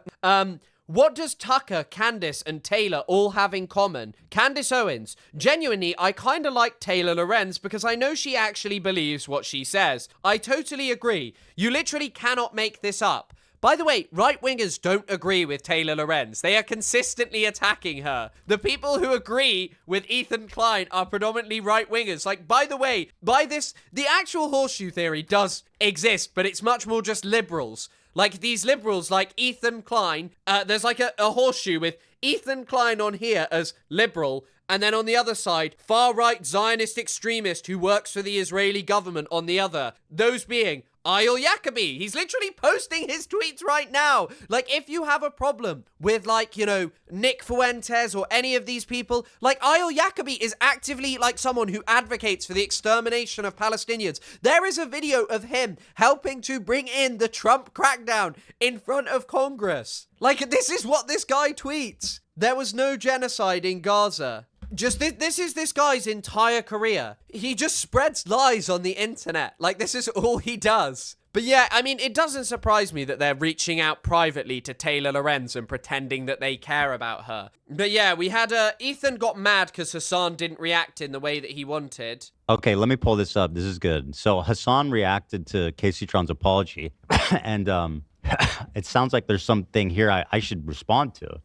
[SPEAKER 1] does Tucker, Candace, and Taylor all have in common? Candace Owens. Genuinely, I kinda like Taylor Lorenz because I know she actually believes what she says. I totally agree. You literally cannot make this up. By the way, right-wingers don't agree with Taylor Lorenz. They are consistently attacking her. The people who agree with Ethan Klein are predominantly right-wingers. Like, by the way, the actual horseshoe theory does exist, but it's much more just liberals. Like, these liberals, like Ethan Klein, there's like a horseshoe with Ethan Klein on here as liberal, and then on the other side, far-right Zionist extremist who works for the Israeli government on the other. Those being Ayel Yakovi. He's literally posting his tweets right now. Like, if you have a problem with, like, you know, Nick Fuentes or any of these people, like, Ayel Yakovi is actively, like, someone who advocates for the extermination of Palestinians. There is a video of him helping to bring in the Trump crackdown in front of Congress. Like, this is what this guy tweets. There was no genocide in Gaza. Just this is this guy's entire career. He just spreads lies on the internet. Like, this is all he does. But yeah, I mean, it doesn't surprise me that they're reaching out privately to Taylor Lorenz and pretending that they care about her. But yeah, we had Ethan got mad because Hassan didn't react in the way that he wanted.
[SPEAKER 2] Okay, let me pull this up. This is good. So Hassan reacted to Casey Tron's apology, and it sounds like there's something here I should respond to.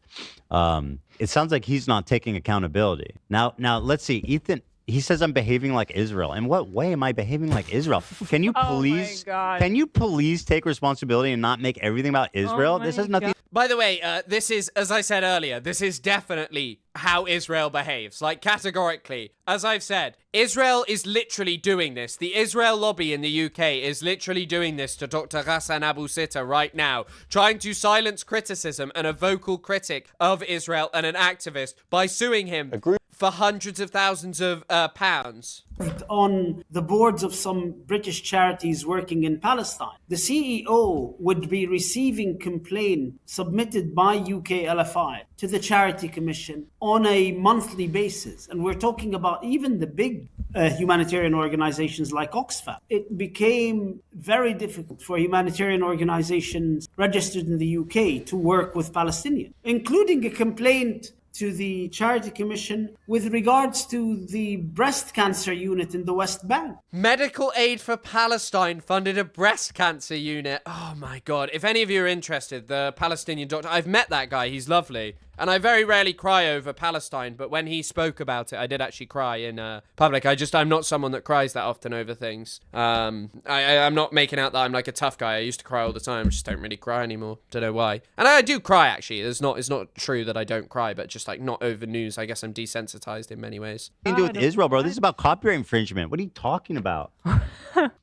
[SPEAKER 2] It sounds like he's not taking accountability. Now, let's see. Ethan, he says I'm behaving like Israel. In what way am I behaving like Israel? Can you please, can you please take responsibility and not make everything about Israel? This has nothing.
[SPEAKER 1] By the way, this is, as I said earlier, this is definitely how Israel behaves. Like, categorically. As I've said, Israel is literally doing this. The Israel lobby in the UK is literally doing this to Dr. Ghassan Abu Sitta right now, trying to silence criticism and a vocal critic of Israel and an activist by suing him for hundreds of thousands of pounds.
[SPEAKER 12] On the boards of some British charities working in Palestine. The CEO would be receiving complaints submitted by UK LFI to the Charity Commission on a monthly basis. And we're talking about even the big humanitarian organizations like Oxfam. It became very difficult for humanitarian organizations registered in the UK to work with Palestinians, including a complaint to the Charity Commission with regards to the breast cancer unit in the West Bank.
[SPEAKER 1] Medical Aid for Palestine funded a breast cancer unit. Oh my God. If any of you are interested, the Palestinian doctor, I've met that guy. He's lovely. And I very rarely cry over Palestine, but when he spoke about it, I did actually cry in public. I'm not someone that cries that often over things. I'm not making out that I'm like a tough guy. I used to cry all the time, just don't really cry anymore. Don't know why. And I do cry, actually. It's not true that I don't cry, but just like not over news. I guess I'm desensitized in many ways.
[SPEAKER 2] Nothing to do with Israel, bro. This is about copyright infringement. What are you talking about?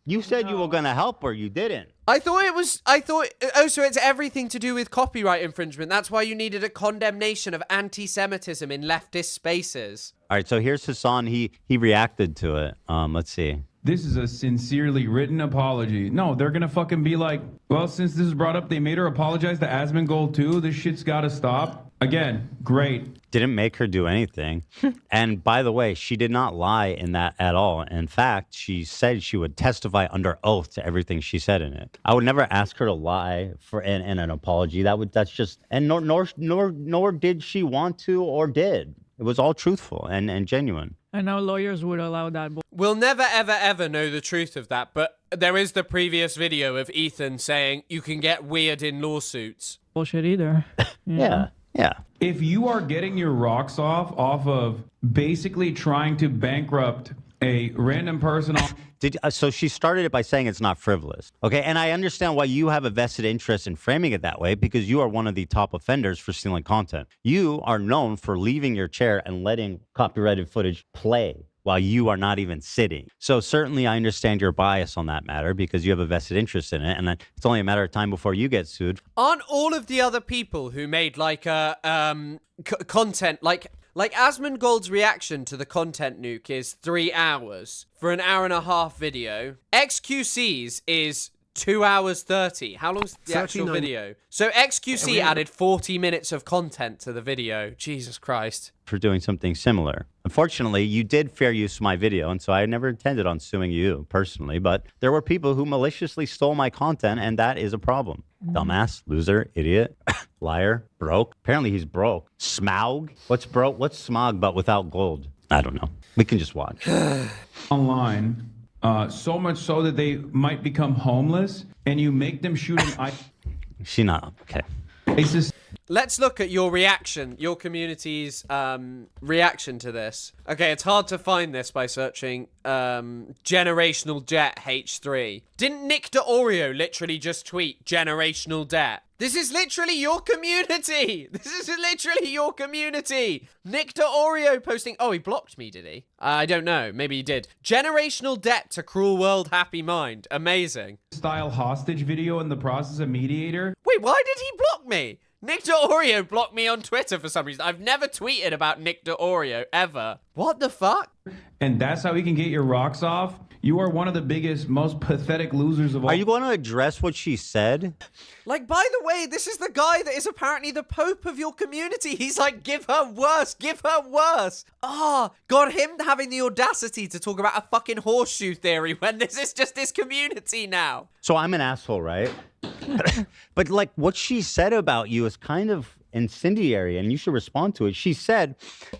[SPEAKER 2] You said you were going to help her. You didn't.
[SPEAKER 1] I thought, oh, so it's everything to do with copyright infringement. That's why you needed a condemnation of anti-Semitism in leftist spaces.
[SPEAKER 2] All right, so here's Hassan. He reacted to it. Let's see.
[SPEAKER 8] This is a sincerely written apology. No, they're gonna fucking be like, well, since this is brought up, they made her apologize to Asmongold too. This shit's gotta stop. Again, great.
[SPEAKER 2] Didn't make her do anything. And by the way, she did not lie in that at all. In fact, she said she would testify under oath to everything she said in it. I would never ask her to lie in an apology. That's just, and nor did she want to or did. It was all truthful and genuine.
[SPEAKER 3] I know lawyers would allow that.
[SPEAKER 1] We'll never, ever, ever know the truth of that, but there is the previous video of Ethan saying you can get weird in lawsuits.
[SPEAKER 3] Bullshit either.
[SPEAKER 2] Yeah. Yeah.
[SPEAKER 8] If you are getting your rocks off of basically trying to bankrupt a random person on
[SPEAKER 2] So she started it by saying it's not frivolous. Okay, and I understand why you have a vested interest in framing it that way, because you are one of the top offenders for stealing content. You are known for leaving your chair and letting copyrighted footage play while you are not even sitting. So certainly I understand your bias on that matter because you have a vested interest in it, and it's only a matter of time before you get sued.
[SPEAKER 1] Aren't all of the other people who made like content like Asmongold's reaction to the content nuke is 3 hours for an hour-and-a-half video. XQC's is 2 hours 30. How long's the actual video? So XQC added 40 minutes of content to the video. Jesus Christ.
[SPEAKER 2] For doing something similar. Unfortunately, you did fair use my video, and so I never intended on suing you personally, but there were people who maliciously stole my content, and that is a problem. Dumbass, loser, idiot, liar, broke. Apparently he's broke. Smaug? What's broke? What's smog but without gold? I don't know. We can just watch.
[SPEAKER 8] online. So much so that they might become homeless, and you make them shoot an
[SPEAKER 2] She not okay.
[SPEAKER 1] Let's look at your reaction, your community's reaction to this. Okay, it's hard to find this by searching Generational Jet H3. Didn't Nick DeOrio literally just tweet Generational Debt? This is literally your community. This is literally your community. Nick DeOrio posting. Oh, he blocked me, did he? I don't know. Maybe he did. Generational debt to cruel world, happy mind. Amazing.
[SPEAKER 8] Style hostage video in the process of mediator.
[SPEAKER 1] Wait, why did he block me? Nick DeOrio blocked me on Twitter for some reason. I've never tweeted about Nick DeOrio, ever. What the fuck?
[SPEAKER 8] And that's how he can get your rocks off? You are one of the biggest, most pathetic losers of all.
[SPEAKER 2] Are you going to address what she said?
[SPEAKER 1] Like, by the way, this is the guy that is apparently the Pope of your community. He's like, give her worse, give her worse. Oh, God, him having the audacity to talk about a fucking horseshoe theory when this is just his community now.
[SPEAKER 2] So I'm an asshole, right? But like what she said about you is kind of incendiary and you should respond to it. She said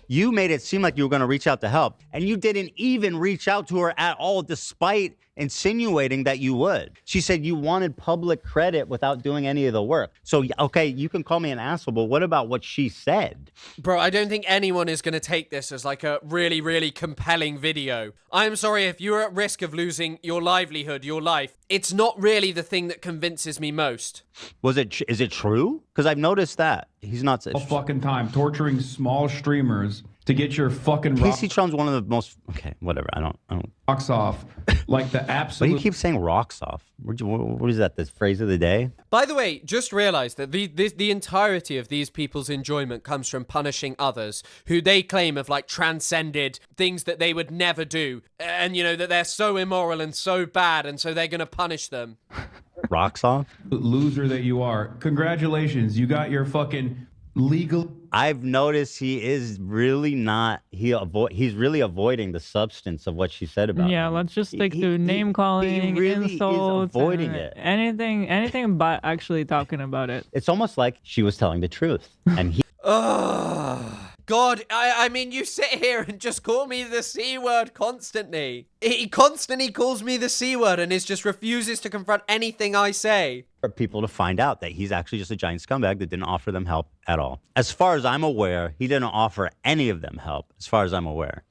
[SPEAKER 2] you made it seem like you were going to reach out to help and you didn't even reach out to her at all despite insinuating that you would. She said you wanted public credit without doing any of the work. So, okay, you can call me an asshole, but what about what she said?
[SPEAKER 1] Bro, I don't think anyone is going to take this as like a really, really compelling video. I'm sorry if you're at risk of losing your livelihood, your life. It's not really the thing that convinces me most.
[SPEAKER 2] Is it true? Because I've noticed that. He's not
[SPEAKER 8] all fucking time torturing small streamers to get your fucking
[SPEAKER 2] Casey Tron's one of the most whatever. I don't
[SPEAKER 8] rocks off. Like the absolute.
[SPEAKER 2] But you keep saying rocks off. What is that? The phrase of the day?
[SPEAKER 1] By the way, just realize that the entirety of these people's enjoyment comes from punishing others who they claim have like transcended things that they would never do. And you know, that they're so immoral and so bad. And so they're going to punish them.
[SPEAKER 2] Rocks off?
[SPEAKER 8] Loser that you are. Congratulations. You got your fucking legal.
[SPEAKER 2] I've noticed he is really not. He's really avoiding the substance of what she said about.
[SPEAKER 3] Yeah, let's just stick to name calling,
[SPEAKER 2] really
[SPEAKER 3] insults,
[SPEAKER 2] is avoiding it.
[SPEAKER 3] Anything but actually talking about it.
[SPEAKER 2] It's almost like she was telling the truth, and he.
[SPEAKER 1] God, I mean, you sit here and just call me the C word constantly. He constantly calls me the C word and just refuses to confront anything I say.
[SPEAKER 2] For people to find out that he's actually just a giant scumbag that didn't offer them help at all. As far as I'm aware, he didn't offer any of them help, as far as I'm aware.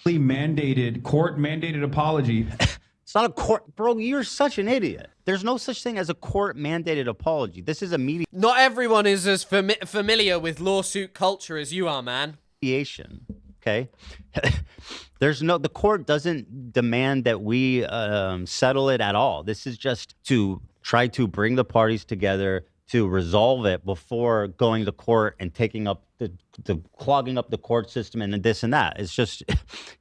[SPEAKER 8] Court-mandated apology.
[SPEAKER 2] It's not a court, bro. You're such an idiot. There's no such thing as a court-mandated apology. This is a media.
[SPEAKER 1] Not everyone is as familiar with lawsuit culture as you are, man.
[SPEAKER 2] Mediation, okay? The court doesn't demand that we settle it at all. This is just to try to bring the parties together to resolve it before going to court and taking up the clogging up the court system and this and that. It's just,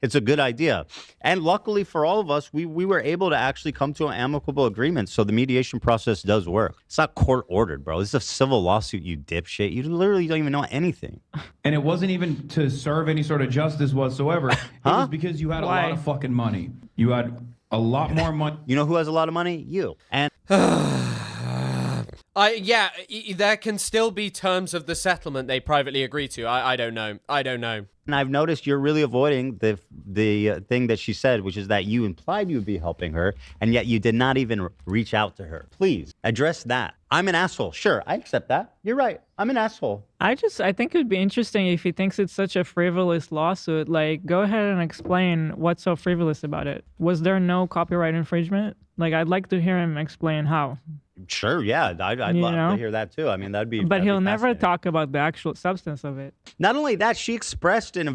[SPEAKER 2] it's a good idea. And luckily for all of us, we were able to actually come to an amicable agreement. So the mediation process does work. It's not court ordered, bro. This is a civil lawsuit, you dipshit. You literally don't even know anything.
[SPEAKER 13] And it wasn't even to serve any sort of justice whatsoever. It was because you had a lot of fucking money. You had a lot more money.
[SPEAKER 2] You know who has a lot of money? You. And
[SPEAKER 1] there can still be terms of the settlement they privately agree to. I don't know.
[SPEAKER 2] And I've noticed you're really avoiding the thing that she said, which is that you implied you would be helping her, and yet you did not even reach out to her. Please address that. I'm an asshole. Sure, I accept that. You're right. I'm an asshole.
[SPEAKER 3] I think it would be interesting if he thinks it's such a frivolous lawsuit. Like, go ahead and explain what's so frivolous about it. Was there no copyright infringement? Like, I'd like to hear him explain how.
[SPEAKER 2] Sure, yeah, I'd love to hear that too. I mean,
[SPEAKER 3] But he'll never talk about the actual substance of it.
[SPEAKER 2] Not only that, she expressed in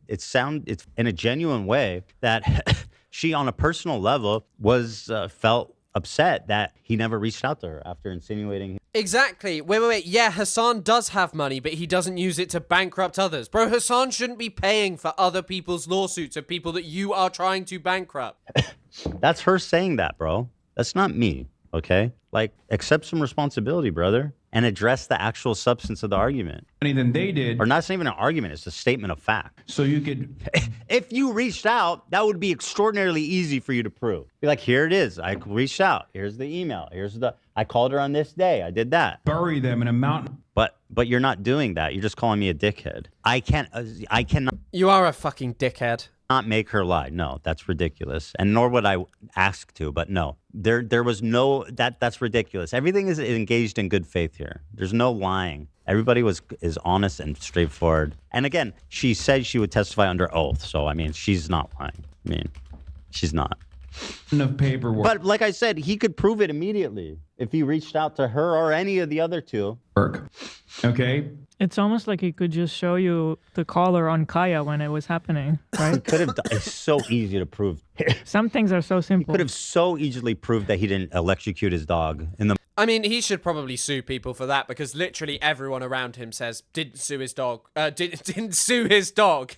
[SPEAKER 2] it's in a genuine way that she, on a personal level, was felt upset that he never reached out to her after insinuating.
[SPEAKER 1] Exactly. Wait. Yeah, Hassan does have money, but he doesn't use it to bankrupt others. Bro, Hassan shouldn't be paying for other people's lawsuits of people that you are trying to bankrupt.
[SPEAKER 2] That's her saying that, bro. That's not me. Okay? Like, accept some responsibility, brother, and address the actual substance of the argument.
[SPEAKER 13] Than they did.
[SPEAKER 2] Or not even an argument, it's a statement of fact.
[SPEAKER 13] So you could...
[SPEAKER 2] If you reached out, that would be extraordinarily easy for you to prove. Be like, here it is. I reached out. Here's the email. I called her on this day. I did that.
[SPEAKER 13] Bury them in a mountain.
[SPEAKER 2] But you're not doing that. You're just calling me a dickhead. I cannot...
[SPEAKER 1] You are a fucking dickhead.
[SPEAKER 2] Not make her lie. No, that's ridiculous. And nor would I ask to, but no. There was no that's ridiculous. Everything is engaged in good faith here. There's no lying. Everybody is honest and straightforward. And again, she said she would testify under oath. So I mean, she's not lying. I mean, she's not.
[SPEAKER 13] Enough paperwork.
[SPEAKER 2] But like I said, he could prove it immediately if he reached out to her or any of the other two.
[SPEAKER 13] Okay.
[SPEAKER 3] It's almost like he could just show you the caller on Kaya when it was happening, right?
[SPEAKER 2] He could have done. It's so easy to prove.
[SPEAKER 3] Some things are so simple.
[SPEAKER 2] He could have so easily proved that he didn't electrocute his dog in the.
[SPEAKER 1] I mean, he should probably sue people for that because literally everyone around him says didn't sue his dog. Didn't sue his dog.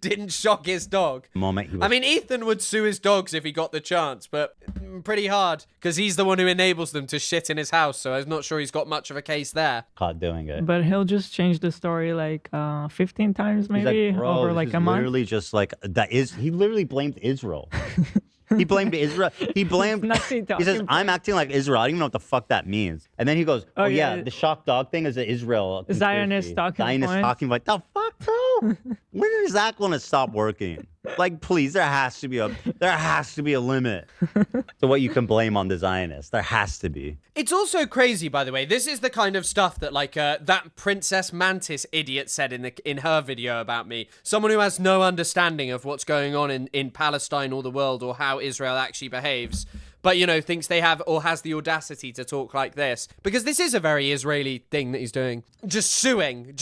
[SPEAKER 1] Didn't shock his dog. I mean, Ethan would sue his dogs if he got the chance, but pretty hard because he's the one who enables them to shit in his house. So I'm not sure he's got much of a case there.
[SPEAKER 2] Caught doing it.
[SPEAKER 3] But he'll just change the story like 15 times maybe over like a month.
[SPEAKER 2] Literally just like that is. He literally blamed Israel. He blamed Israel. He says, I'm acting like Israel. I don't even know what the fuck that means. And then he goes, oh yeah, the shock dog thing is an Israel.
[SPEAKER 3] Zionist talking
[SPEAKER 2] point. The fuck, bro? When is that going to stop working? Like, please, there has to be a limit to what you can blame on the Zionists. There has to be.
[SPEAKER 1] It's also crazy, by the way. This is the kind of stuff that, like, that Princess Mantis idiot said in her video about me. Someone who has no understanding of what's going on in Palestine or the world or how Israel actually behaves. But, you know, thinks they have or has the audacity to talk like this. Because this is a very Israeli thing that he's doing. Just suing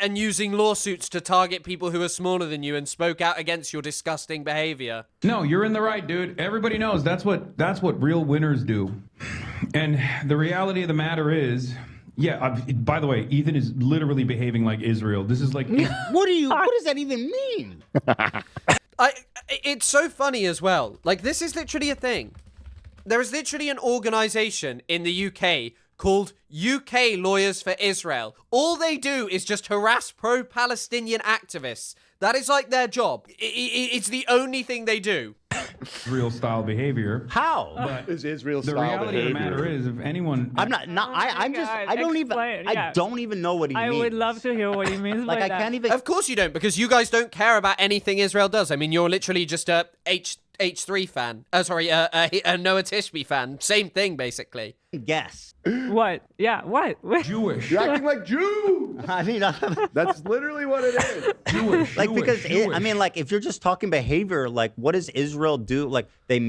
[SPEAKER 1] and using lawsuits to target people who are smaller than you and spoke out against your disgusting behavior.
[SPEAKER 13] No, you're in the right, dude. Everybody knows that's what real winners do. And the reality of the matter is, by the way, Ethan is literally behaving like Israel. This is like...
[SPEAKER 2] What does that even mean?
[SPEAKER 1] It's so funny as well. Like, this is literally a thing. There is literally an organization in the UK called UK Lawyers for Israel. All they do is just harass pro-Palestinian activists. That is like their job. It's the only thing they do.
[SPEAKER 13] Israel style behavior.
[SPEAKER 2] How?
[SPEAKER 13] But
[SPEAKER 6] is Israel
[SPEAKER 13] the
[SPEAKER 6] style
[SPEAKER 13] reality
[SPEAKER 6] behavior?
[SPEAKER 13] of the matter is, if anyone,
[SPEAKER 2] I don't even know what he means.
[SPEAKER 3] I would love to hear what he means by that.
[SPEAKER 2] I can't even.
[SPEAKER 1] Of course you don't, because you guys don't care about anything Israel does. I mean, you're literally just a H3 fan. A Noah Tishby fan. Same thing, basically.
[SPEAKER 2] Guess.
[SPEAKER 3] What? Yeah, what?
[SPEAKER 13] Jewish.
[SPEAKER 6] You're acting like Jew.
[SPEAKER 2] I mean,
[SPEAKER 6] that's literally what it is.
[SPEAKER 13] Jewish.
[SPEAKER 2] Like, because if you're just talking behavior, like, what does Israel do? Like, they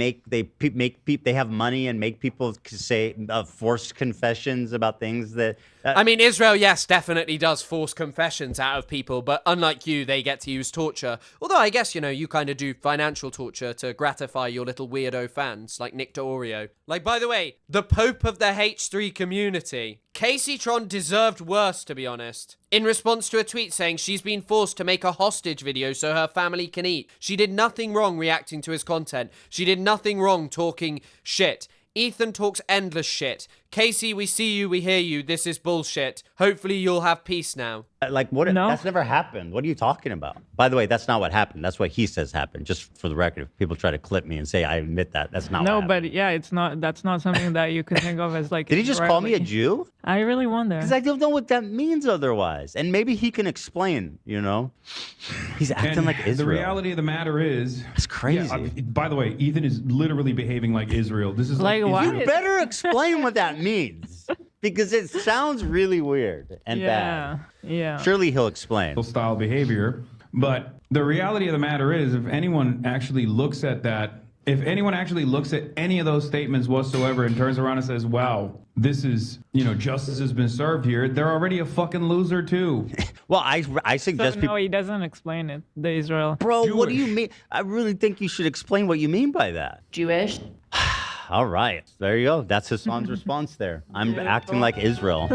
[SPEAKER 2] have money and make people say forced confessions about things that
[SPEAKER 1] I mean, Israel, yes, definitely does force confessions out of people, but unlike you, they get to use torture. Although I guess, you kind of do financial torture to gratify your little weirdo fans, like Nick D'Orio. Like, by the way, the Pope of the H3 community. Casey Tron deserved worse, to be honest. In response to a tweet saying she's been forced to make a hostage video so her family can eat. She did nothing wrong reacting to his content. She did nothing wrong talking shit. Ethan talks endless shit. Casey, we see you, we hear you. This is bullshit. Hopefully you'll have peace now.
[SPEAKER 2] Like, what?
[SPEAKER 3] No.
[SPEAKER 2] That's never happened. What are you talking about? By the way, that's not what happened. That's what he says happened. Just for the record, if people try to clip me and say I admit that, that's not.
[SPEAKER 3] No,
[SPEAKER 2] what happened.
[SPEAKER 3] but yeah, it's not. That's not something that you could think of as like.
[SPEAKER 2] Did he just call me a
[SPEAKER 3] directly-
[SPEAKER 2] Jew?
[SPEAKER 3] I really wonder.
[SPEAKER 2] Because I don't know what that means otherwise. And maybe he can explain, He's acting
[SPEAKER 13] And
[SPEAKER 2] like Israel.
[SPEAKER 13] The reality of the matter is,
[SPEAKER 2] That's crazy.
[SPEAKER 13] by the way, Ethan is literally behaving like Israel. This is
[SPEAKER 3] Like what?
[SPEAKER 13] Israel.
[SPEAKER 2] You better explain what that means. Because it sounds really weird and
[SPEAKER 3] Yeah,
[SPEAKER 2] bad.
[SPEAKER 3] yeah.
[SPEAKER 2] Surely he'll explain.
[SPEAKER 13] Style behavior. But the reality of the matter is, if anyone actually looks at that, if anyone actually looks at any of those statements whatsoever and turns around and says, wow, this is, justice has been served here, they're already a fucking loser too.
[SPEAKER 2] Well, I suggest
[SPEAKER 3] So,
[SPEAKER 2] people.
[SPEAKER 3] no, he doesn't explain it. The Israel.
[SPEAKER 2] Bro, what do you
[SPEAKER 13] Jewish.
[SPEAKER 2] mean? I really think you should explain what you mean by that.
[SPEAKER 10] Jewish.
[SPEAKER 2] All right. There you go. That's Hassan's response there. I'm acting like Israel.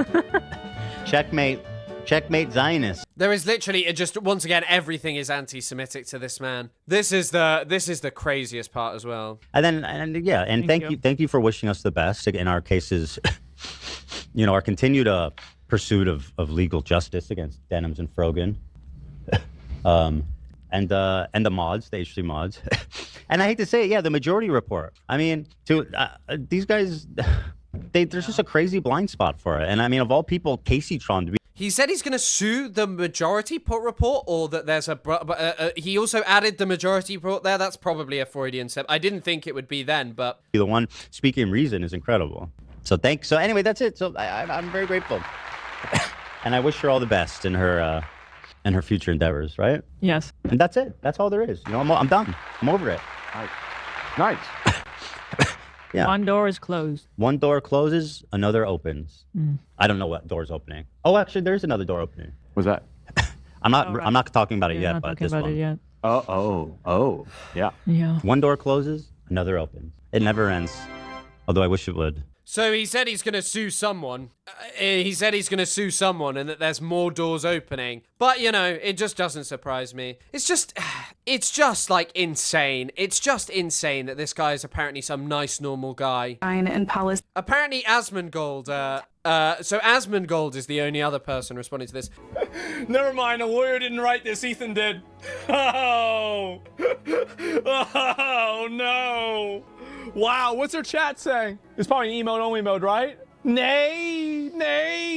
[SPEAKER 2] Checkmate. Checkmate Zionist.
[SPEAKER 1] There is literally just once again everything is anti-Semitic to this man. This is the craziest part as well.
[SPEAKER 2] And thank you for wishing us the best in our cases. Our continued pursuit of legal justice against Denims and Frogan, and the mods, the H3 mods. And I hate to say it, the Majority Report. I mean, these guys, there's just a crazy blind spot for it. And I mean, of all people, Casey Tron to be.
[SPEAKER 1] He said he's going to sue the Majority Report, or that there's he also added the Majority Report there. That's probably a Freudian slip. I didn't think it would be then, but
[SPEAKER 2] The one speaking reason is incredible. So anyway, that's it. So I'm very grateful. And I wish her all the best in her future endeavors, right?
[SPEAKER 3] Yes.
[SPEAKER 2] And that's it. That's all there is. I'm done. I'm over it.
[SPEAKER 6] Nice.
[SPEAKER 2] Yeah.
[SPEAKER 3] One door is closed.
[SPEAKER 2] One door closes, another opens. I don't know what door's opening. Oh, actually, there's another door opening.
[SPEAKER 6] What's that?
[SPEAKER 2] I'm not talking about it
[SPEAKER 3] You're
[SPEAKER 2] yet,
[SPEAKER 3] not
[SPEAKER 2] but
[SPEAKER 3] talking
[SPEAKER 2] this
[SPEAKER 3] about
[SPEAKER 2] one.
[SPEAKER 3] it yet.
[SPEAKER 6] Oh, yeah.
[SPEAKER 3] Yeah.
[SPEAKER 2] One door closes, another opens. It never ends. Although I wish it would.
[SPEAKER 1] so he said he's going to sue someone. He said he's going to sue someone and that there's more doors opening. But, it just doesn't surprise me. It's just like insane. It's just insane that this guy is apparently some nice, normal guy.
[SPEAKER 5] in Palestine.
[SPEAKER 1] Apparently Asmongold, so Asmongold is the only other person responding to this.
[SPEAKER 14] Never mind, a lawyer didn't write this, Ethan did. Oh! Oh, no! Wow, what's her chat saying? It's probably an emote only mode, right? Nay,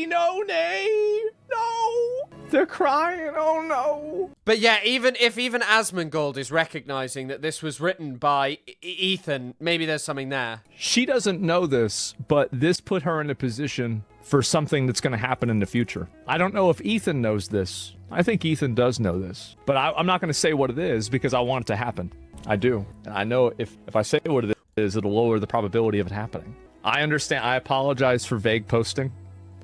[SPEAKER 14] no. They're crying, oh no.
[SPEAKER 1] But yeah, even Asmongold is recognizing that this was written by Ethan, maybe there's something there.
[SPEAKER 14] She doesn't know this, but this put her in a position for something that's going to happen in the future. I don't know if Ethan knows this. I think Ethan does know this, but I'm not going to say what it is because I want it to happen. I do. And I know if I say what it is, it'll lower the probability of it happening. I understand. I apologize for vague posting,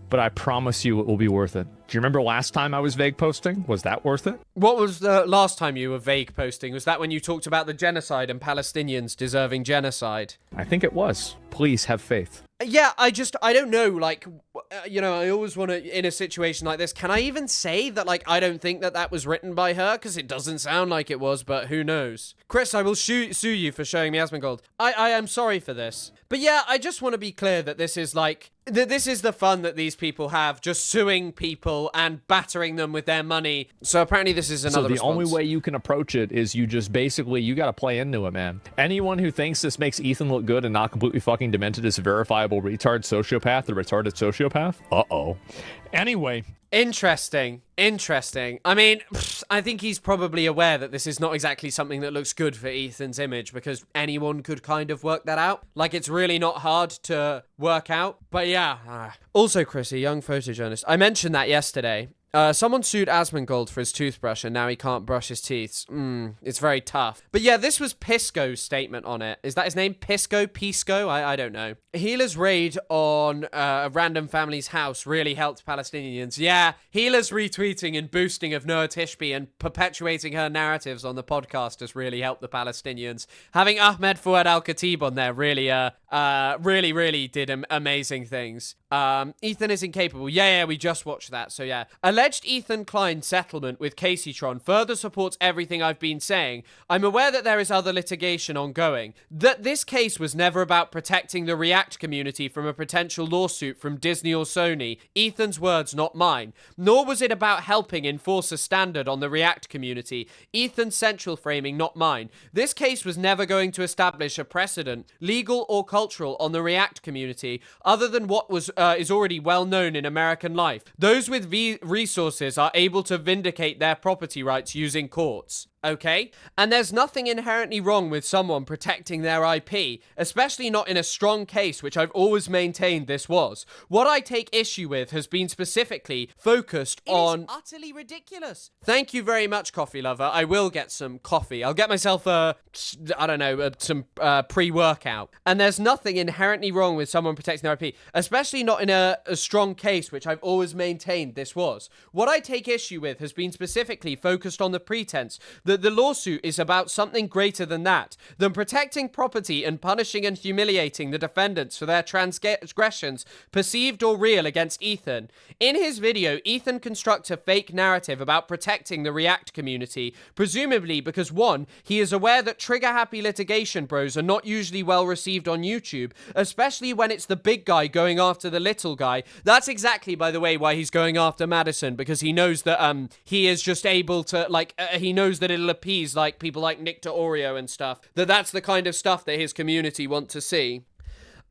[SPEAKER 14] but I promise you it will be worth it. Do you remember last time I was vague posting? Was that worth it?
[SPEAKER 1] What was the last time you were vague posting? Was that when you talked about the genocide and Palestinians deserving genocide?
[SPEAKER 14] I think it was. Please have faith.
[SPEAKER 1] Yeah, I don't know, like, I always want to, in a situation like this, can I even say that, like, I don't think that was written by her? Because it doesn't sound like it was, but who knows? Chris, I will sue you for showing me Asmongold. I am sorry for this. But yeah, I just want to be clear that this is, like, this is the fun that these people have, just suing people and battering them with their money. So apparently this is another
[SPEAKER 14] So the
[SPEAKER 1] response.
[SPEAKER 14] only way you can approach it is you just basically, you got to play into it, man. Anyone who thinks this makes Ethan look good and not completely fucking demented is a verifiable retard sociopath, a retarded sociopath. Uh-oh. Anyway.
[SPEAKER 1] Interesting. I mean, I think he's probably aware that this is not exactly something that looks good for Ethan's image because anyone could kind of work that out. Like, it's really not hard to work out. But yeah. Also, Chris, a young photojournalist. I mentioned that yesterday. Someone sued Asmongold for his toothbrush and now he can't brush his teeth. It's very tough. But yeah, this was Pisco's statement on it. Is that his name? Pisco? I don't know. Healer's raid on a random family's house really helped Palestinians. Yeah, Healer's retweeting and boosting of Noah Tishby and perpetuating her narratives on the podcast has really helped the Palestinians. Having Ahmed Fouad Al-Khatib on there really did amazing things. Ethan is incapable. Yeah, we just watched that. So yeah. Alleged Ethan Klein settlement with Caseytron further supports everything I've been saying. I'm aware that there is other litigation ongoing. That this case was never about protecting the React community from a potential lawsuit from Disney or Sony. Ethan's words, not mine. Nor was it about helping enforce a standard on the React community. Ethan's central framing, not mine. This case was never going to establish a precedent, legal or cultural, on the React community, other than what is already well known in American life. Those with resources are able to vindicate their property rights using courts. Okay? And there's nothing inherently wrong with someone protecting their IP, especially not in a strong case, which I've always maintained this was. What I take issue with has been specifically focused on... It is utterly ridiculous. Thank you very much, coffee lover. I will get some coffee. I'll get myself some pre-workout. And there's nothing inherently wrong with someone protecting their IP, especially not in a strong case, which I've always maintained this was. What I take issue with has been specifically focused on the pretense that the lawsuit is about something greater than that, than protecting property and punishing and humiliating the defendants for their transgressions, perceived or real, against Ethan. In his video, Ethan constructs a fake narrative about protecting the React community, presumably because 1, he is aware that trigger-happy litigation bros are not usually well received on YouTube, especially when it's the big guy going after the little guy. That's exactly, by the way, why he's going after Madison, because he knows that he is just able to, he knows that it'll appease people like Nick to Oreo and stuff. That's the kind of stuff that his community want to see.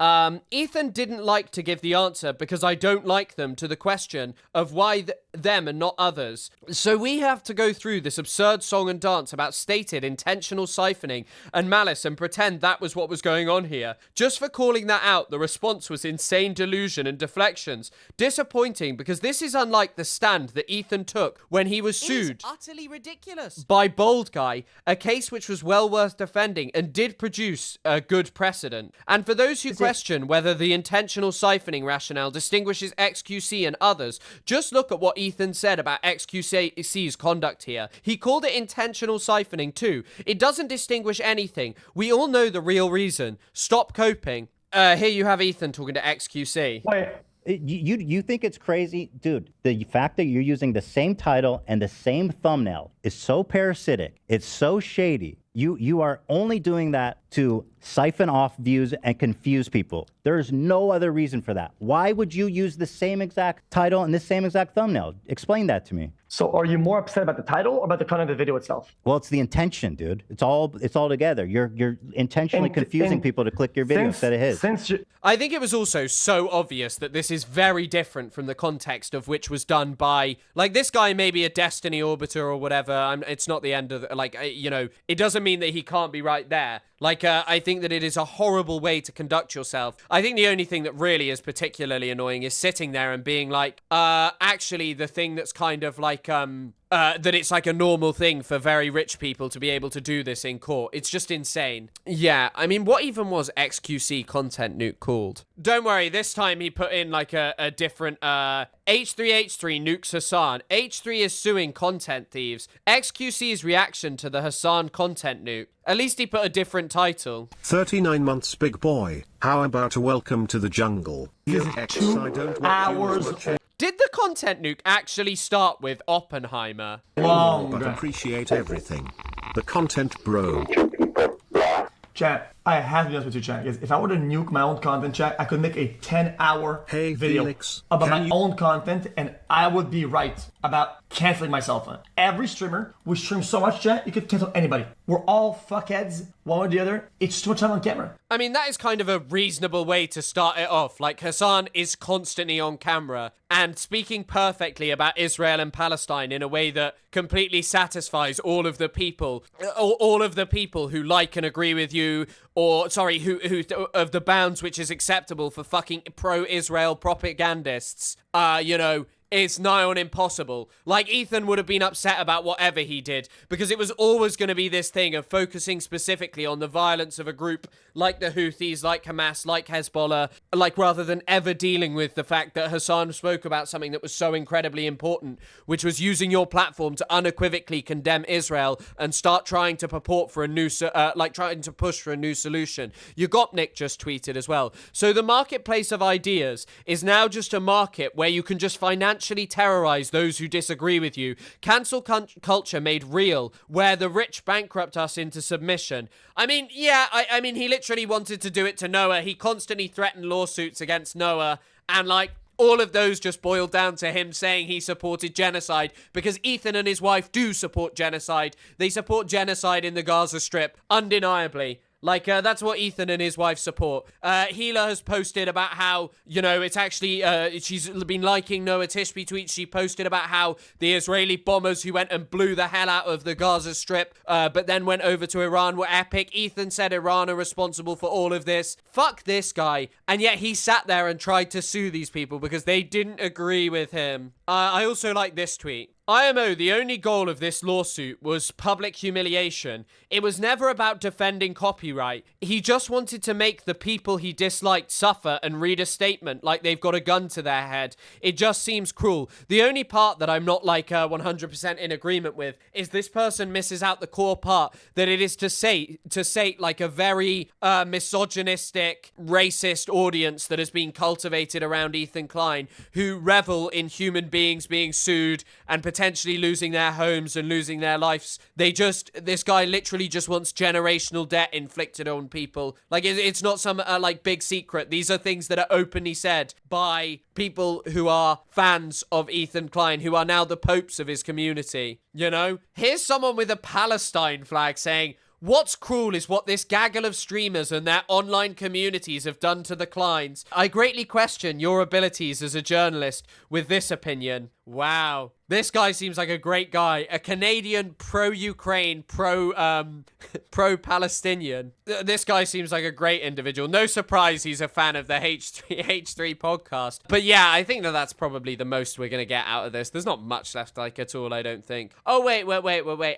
[SPEAKER 1] Ethan didn't like to give the answer because I don't like them to the question of why them and not others. So we have to go through this absurd song and dance about stated intentional siphoning and malice and pretend that was what was going on here. Just for calling that out, the response was insane delusion and deflections. Disappointing because this is unlike the stand that Ethan took when he was sued. It is utterly ridiculous. By Bold Guy, a case which was well worth defending and did produce a good precedent. And for those who question whether the intentional siphoning rationale distinguishes XQC and others, just look at what Ethan said about XQC's conduct here. He called it intentional siphoning too. It doesn't distinguish anything. We all know the real reason. Stop coping. Here you have Ethan talking to XQC.
[SPEAKER 2] Wait. You think it's crazy? Dude, the fact that you're using the same title and the same thumbnail is so parasitic. It's so shady. You are only doing that to siphon off views and confuse people. There's no other reason for that. Why would you use the same exact title and the same exact thumbnail? Explain that to me.
[SPEAKER 15] So are you more upset about the title or about the content of the video itself?
[SPEAKER 2] Well, it's the intention, dude. It's all together. You're intentionally confusing people to click your video instead of his.
[SPEAKER 1] I think it was also so obvious that this is very different from the context of which was done by, this guy may be a Destiny Orbiter or whatever. It's not the end of, it doesn't mean that he can't be right there. I think that it is a horrible way to conduct yourself. I think the only thing that really is particularly annoying is sitting there and being actually the thing that's kind of that it's like a normal thing for very rich people to be able to do this in court. It's just insane. Yeah, I mean, what even was XQC content nuke called? Don't worry, this time he put in a different, H3H3 nukes Hassan. H3 is suing content thieves. XQC's reaction to the Hassan content nuke. At least he put a different title.
[SPEAKER 16] 39 months, big boy. How about a welcome to the jungle?
[SPEAKER 15] Hours.
[SPEAKER 1] Did the content nuke actually start with Oppenheimer?
[SPEAKER 16] Long. But appreciate everything. The content bro.
[SPEAKER 15] Chat, I have to be honest with you, chat. If I were to nuke my own content, chat, I could make a 10-hour video
[SPEAKER 16] Felix,
[SPEAKER 15] about my own content, and I would be right about canceling myself on it. Every streamer, we stream so much, chat, you could cancel anybody. We're all fuckheads, one or the other. It's too much time on camera.
[SPEAKER 1] I mean, that is kind of a reasonable way to start it off. Hassan is constantly on camera and speaking perfectly about Israel and Palestine in a way that completely satisfies all of the people who like and agree with you, or sorry, who of the bounds which is acceptable for fucking pro-Israel propagandists. is nigh on impossible. Like, Ethan would have been upset about whatever he did, because it was always going to be this thing of focusing specifically on the violence of a group like the Houthis, like Hamas, like Hezbollah, like, rather than ever dealing with the fact that Hassan spoke about something that was so incredibly important, which was using your platform to unequivocally condemn Israel and start trying to purport for a new, trying to push for a new solution. Nick just tweeted as well. So the marketplace of ideas is now just a market where you can just financially terrorize those who disagree with you. Cancel culture made real, where the rich bankrupt us into submission. I mean, yeah, I mean, he literally wanted to do it to Noah. He constantly threatened lawsuits against Noah, and like, all of those just boiled down to him saying he supported genocide, because Ethan and his wife do support genocide. They support genocide in the Gaza Strip, undeniably. Like, that's what Ethan and his wife support. Hila has posted about how, it's actually, she's been liking Noah Tishby tweets. She posted about how the Israeli bombers who went and blew the hell out of the Gaza Strip, but then went over to Iran, were epic. Ethan said Iran are responsible for all of this. Fuck this guy. And yet he sat there and tried to sue these people because they didn't agree with him. I also like this tweet. IMO, the only goal of this lawsuit was public humiliation. It was never about defending copyright. He just wanted to make the people he disliked suffer and read a statement like they've got a gun to their head. It just seems cruel. The only part that I'm not 100% in agreement with is this person misses out the core part, that it is to say like a very misogynistic, racist audience that has been cultivated around Ethan Klein, who revel in human beings being sued and potentially losing their homes and losing their lives. This guy literally just wants generational debt inflicted on people. Like, it's not some big secret. These are things that are openly said by people who are fans of Ethan Klein, who are now the popes of his community. Here's someone with a Palestine flag saying, "What's cruel is what this gaggle of streamers and their online communities have done to the Kleins. I greatly question your abilities as a journalist with this opinion." Wow. This guy seems like a great guy. A Canadian pro-Ukraine, pro-Palestinian. This guy seems like a great individual. No surprise he's a fan of the H3 podcast. But yeah, I think that's probably the most we're going to get out of this. There's not much left at all, I don't think. Oh, wait.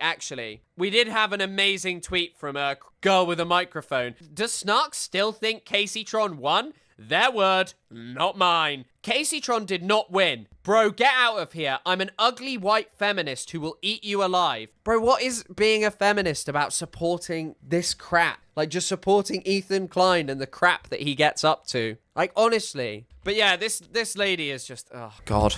[SPEAKER 1] Actually, we did have an amazing tweet from a girl with a microphone. Does Snark still think Caseytron won? Their word, not mine. Caseytron did not win. Bro, get out of here. I'm an ugly white feminist who will eat you alive. Bro, what is being a feminist about supporting this crap? Like, just supporting Ethan Klein and the crap that he gets up to. Like, honestly. But yeah, this lady is just, oh, God.